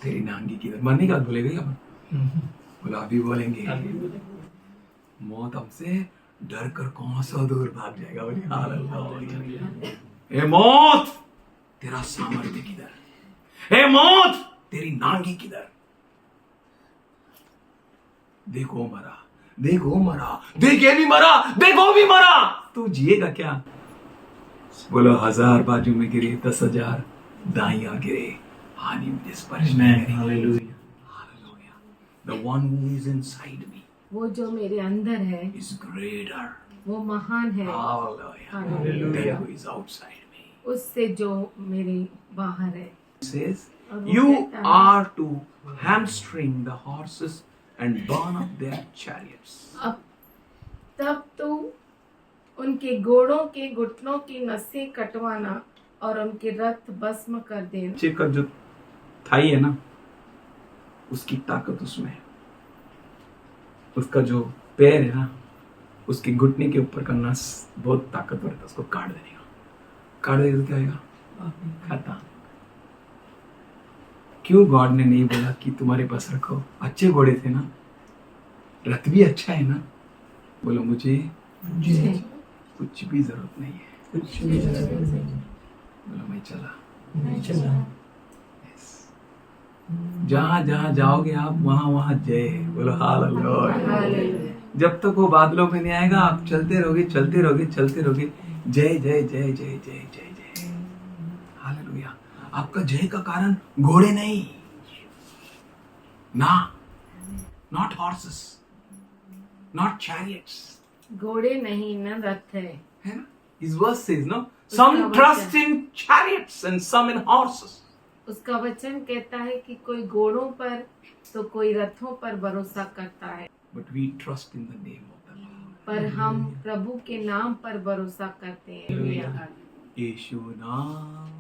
Speaker 3: तेरी नांगी किधर? मरने का बोलेगा क्या? बोला अभी बोलेंगे। मौत हमसे डर कर कौन सा दूर भाग जाएगा? बोले हालेलुया। हे मौत, तेरा सामर्थ्य किधर? हे मौत, तेरी नांगी किधर? देखो मरा, देखो मरा, देखे भी मरा, देखो भी मरा, तू जिएगा क्या? बोलो 1000 बाजू में गिरे, 10,000 दाइयां गिरे, हानि मुझे स्पर्श नहीं करेगी।
Speaker 1: Hallelujah.
Speaker 3: Hallelujah. The one who is inside me
Speaker 2: वो जो मेरे अंदर है
Speaker 3: is greater.
Speaker 2: वो महान है
Speaker 3: Hallelujah.
Speaker 2: Hallelujah.
Speaker 3: Than who is outside me.
Speaker 2: उससे जो मेरे बाहर है।
Speaker 3: It says,
Speaker 2: और वो
Speaker 3: you
Speaker 2: कहता है,
Speaker 3: are to hamstring the horses and burn up their chariots.
Speaker 2: अब तब तू उनके घोड़ों के घुटनों की नसें कटवाना और उनके रथ भस्म कर देना।
Speaker 3: बच्चे का जो थाई है ना, उसकी ताकत उसमें है। उसका जो पैर है ना, उसके घुटने के ऊपर का नस बहुत ताकतवर है, उसको काट देने का। काट देगा तो क्या होगा? खाता। क्यों गॉड ने नहीं बोला कि तुम्हारे पास रखो? अच्छे घोड़े थे ना, रथ भी अच्छा है ना। बोलो मुझे कुछ भी जरूरत नहीं है। बोलो मैं चला। Yes. जहाँ जहाँ जाओगे आप, वहाँ वहाँ जय है। बोलो हालेलुया।
Speaker 2: हालेलुया।
Speaker 3: जब तक वो बादलों में नहीं आएगा, आप चलते रहोगे, चलते रहोगे, चलते रहोगे। जय जय जय जय जय जय जय। हालेलुया। आपका जय का कारण घोड़े नहीं ना, नॉट हॉर्सेस, नॉट चैरियट्स,
Speaker 2: घोड़े नहीं न रथ है।
Speaker 3: है ना? His verse says, no, some trust in chariots and some in horses.
Speaker 2: उसका वचन कहता है कि कोई घोड़ों पर तो कोई रथों पर भरोसा करता है,
Speaker 3: But we trust in the name of the Lord.
Speaker 2: पर हम प्रभु के नाम पर भरोसा करते हैं।
Speaker 3: यीशु नाम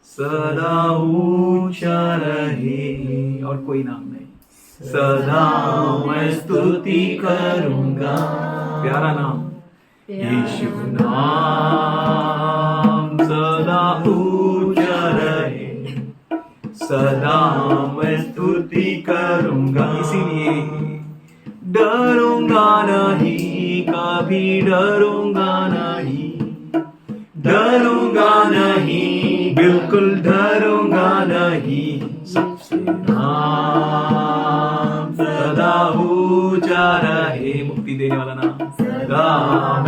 Speaker 3: सदा ऊंचा रहे, और कोई नाम नहीं। सदा मैं स्तुति करूंगा। प्यारा नाम यीशु नाम सदा ऊंचा रहे, सदा मैं स्तुति करूंगा। इसीलिए डरूंगा नहीं, कभी डरूंगा नहीं, डरूंगा नहीं, बिल्कुल डरूंगा नहीं। सबसे नाम सदा ऊंचा रहे, मुक्ति देने वाला नाम सदा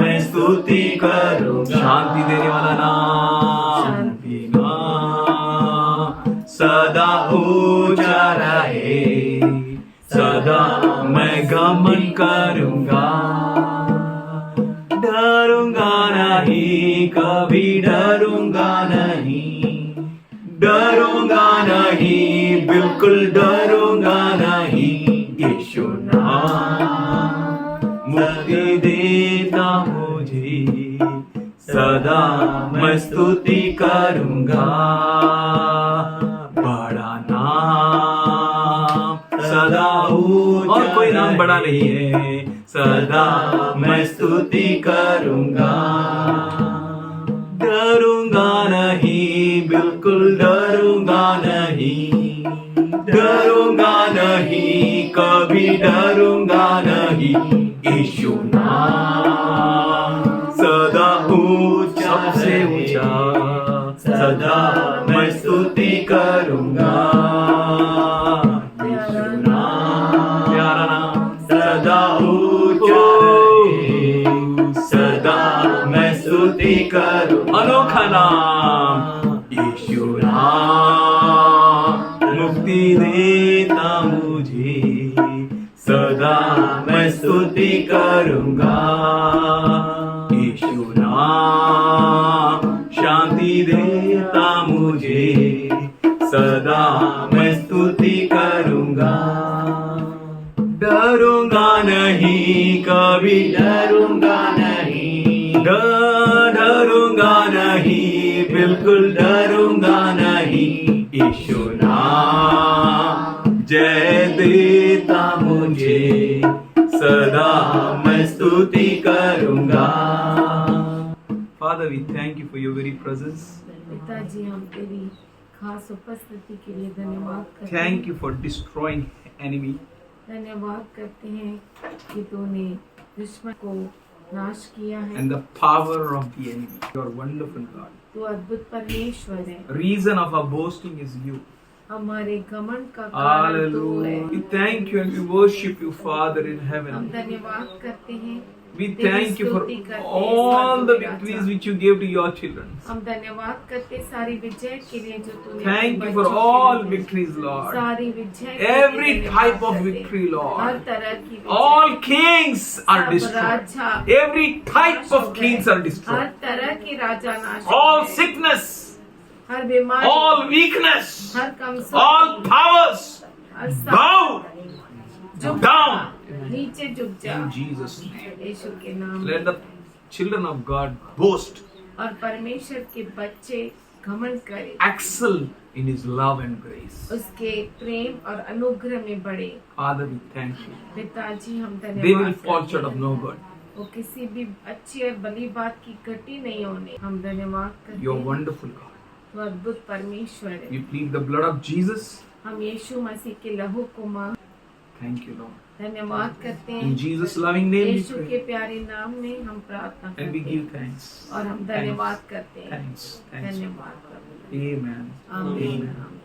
Speaker 3: मैं स्तुति करूंगा। शांति देने वाला नाम शांति नाम सदा ऊंचा रहे, सदा मैं गमन करूंगा। डरूंगा नहीं, कभी डरूंगा नहीं, डरूंगा नहीं, बिल्कुल डरूंगा नहीं। यीशु नाम मुक्ति देता मुझे, सदा मैं स्तुति करूंगा। बड़ा नाम सदा ऊंचा, और कोई नाम बड़ा नहीं है। सदा मैं स्तुति करूंगा। डरूंगा नहीं, बिल्कुल डरूंगा नहीं, डरूंगा नहीं, कभी डरूंगा नहीं। यीशु नाम सदा ऊंचा, सबसे ऊंचा, सदा मैं स्तुति करूंगा। यीशु नाम प्यारा नाम सदा ऊंचा रहे, सदा मैं स्तुति करूं। अनोखा नाम यीशु नाम मुक्ति देता मुझे, सदा मैं स्तुति करूंगा। यीशु नाम शांति देता मुझे, सदा मैं स्तुति करूंगा। डरूंगा नहीं, कभी डरूंगा नहीं, डरूंगा नहीं, बिल्कुल डरूंगा नहीं। यीशु नाम जय देता मुझे, सदा मैं स्तुति करूंगा। Father, we thank you for your very presence.
Speaker 2: पिताजी हम तेरी खास उपस्थिति के लिए धन्यवाद करते हैं।
Speaker 3: Thank you for destroying enemy.
Speaker 2: धन्यवाद करते हैं कि तूने दुश्मन को नाश किया है।
Speaker 3: And the power of the enemy. You are wonderful God.
Speaker 2: तू अद्भुत परमेश्वर है।
Speaker 3: Reason of our boasting is you.
Speaker 2: हमारे घमंड का कारण तू है।
Speaker 3: Hallelujah. We thank you and we worship you, Father in
Speaker 2: हम
Speaker 3: heaven.
Speaker 2: धन्यवाद करते हैं।
Speaker 3: We
Speaker 2: तेरी
Speaker 3: thank you for
Speaker 2: स्तुति करते हैं,
Speaker 3: all the
Speaker 2: स्वर्गीय
Speaker 3: victories
Speaker 2: Raja.
Speaker 3: which you gave to your children.
Speaker 2: हम धन्यवाद करते सारी विजय के लिए जो तूने
Speaker 3: Thank
Speaker 2: अपने
Speaker 3: you for
Speaker 2: बच्चों के
Speaker 3: all
Speaker 2: लिए दी।
Speaker 3: victories, Lord.
Speaker 2: सारी विजय के लिए
Speaker 3: Every
Speaker 2: धन्यवाद
Speaker 3: type of
Speaker 2: करते हैं।
Speaker 3: victory, Lord.
Speaker 2: हर तरह की विजय।
Speaker 3: All kings are
Speaker 2: सब
Speaker 3: destroyed.
Speaker 2: राजा
Speaker 3: Every type
Speaker 2: नाश हो
Speaker 3: of
Speaker 2: गए।
Speaker 3: kings are
Speaker 2: her
Speaker 3: destroyed.
Speaker 2: तरह की राजा नाश हो
Speaker 3: All
Speaker 2: गए।
Speaker 3: sickness,
Speaker 2: हर बीमारी,
Speaker 3: all weakness,
Speaker 2: हर कमजोरी,
Speaker 3: all powers
Speaker 2: हर सब
Speaker 3: bow
Speaker 2: झुक
Speaker 3: down.
Speaker 2: जा, नीचे झुक जा
Speaker 3: In Jesus' name.
Speaker 2: यीशु के नाम
Speaker 3: Let
Speaker 2: में।
Speaker 3: the children of God boast,
Speaker 2: और परमेश्वर के बच्चे घमंड करें,
Speaker 3: excel in His love and grace.
Speaker 2: उसके प्रेम और अनुग्रह में बढ़े।
Speaker 3: Father, we thank you.
Speaker 2: पिताजी हम
Speaker 3: They
Speaker 2: धन्यवाद
Speaker 3: will fall
Speaker 2: करते
Speaker 3: short of
Speaker 2: हैं।
Speaker 3: no good.
Speaker 2: वो किसी भी अच्छी और भली बात की घटी नहीं होने हम धन्यवाद करते
Speaker 3: You're
Speaker 2: हैं।
Speaker 3: wonderful, God.
Speaker 2: वो अद्भुत परमेश्वर है।
Speaker 3: You plead the blood of Jesus.
Speaker 2: हम यीशु मसीह के लहू को मांग
Speaker 3: Thank you, Lord.
Speaker 2: धन्यवाद करते हैं।
Speaker 3: In Jesus' loving name we
Speaker 2: यीशु के
Speaker 3: pray.
Speaker 2: प्यारे नाम में हम प्रार्थना
Speaker 3: And
Speaker 2: करते
Speaker 3: we
Speaker 2: हैं
Speaker 3: give thanks.
Speaker 2: और हम धन्यवाद करते हैं।
Speaker 3: Thanks. Thanks.
Speaker 2: धन्यवाद प्रभु।
Speaker 3: Amen.
Speaker 2: आमीन।
Speaker 3: Amen.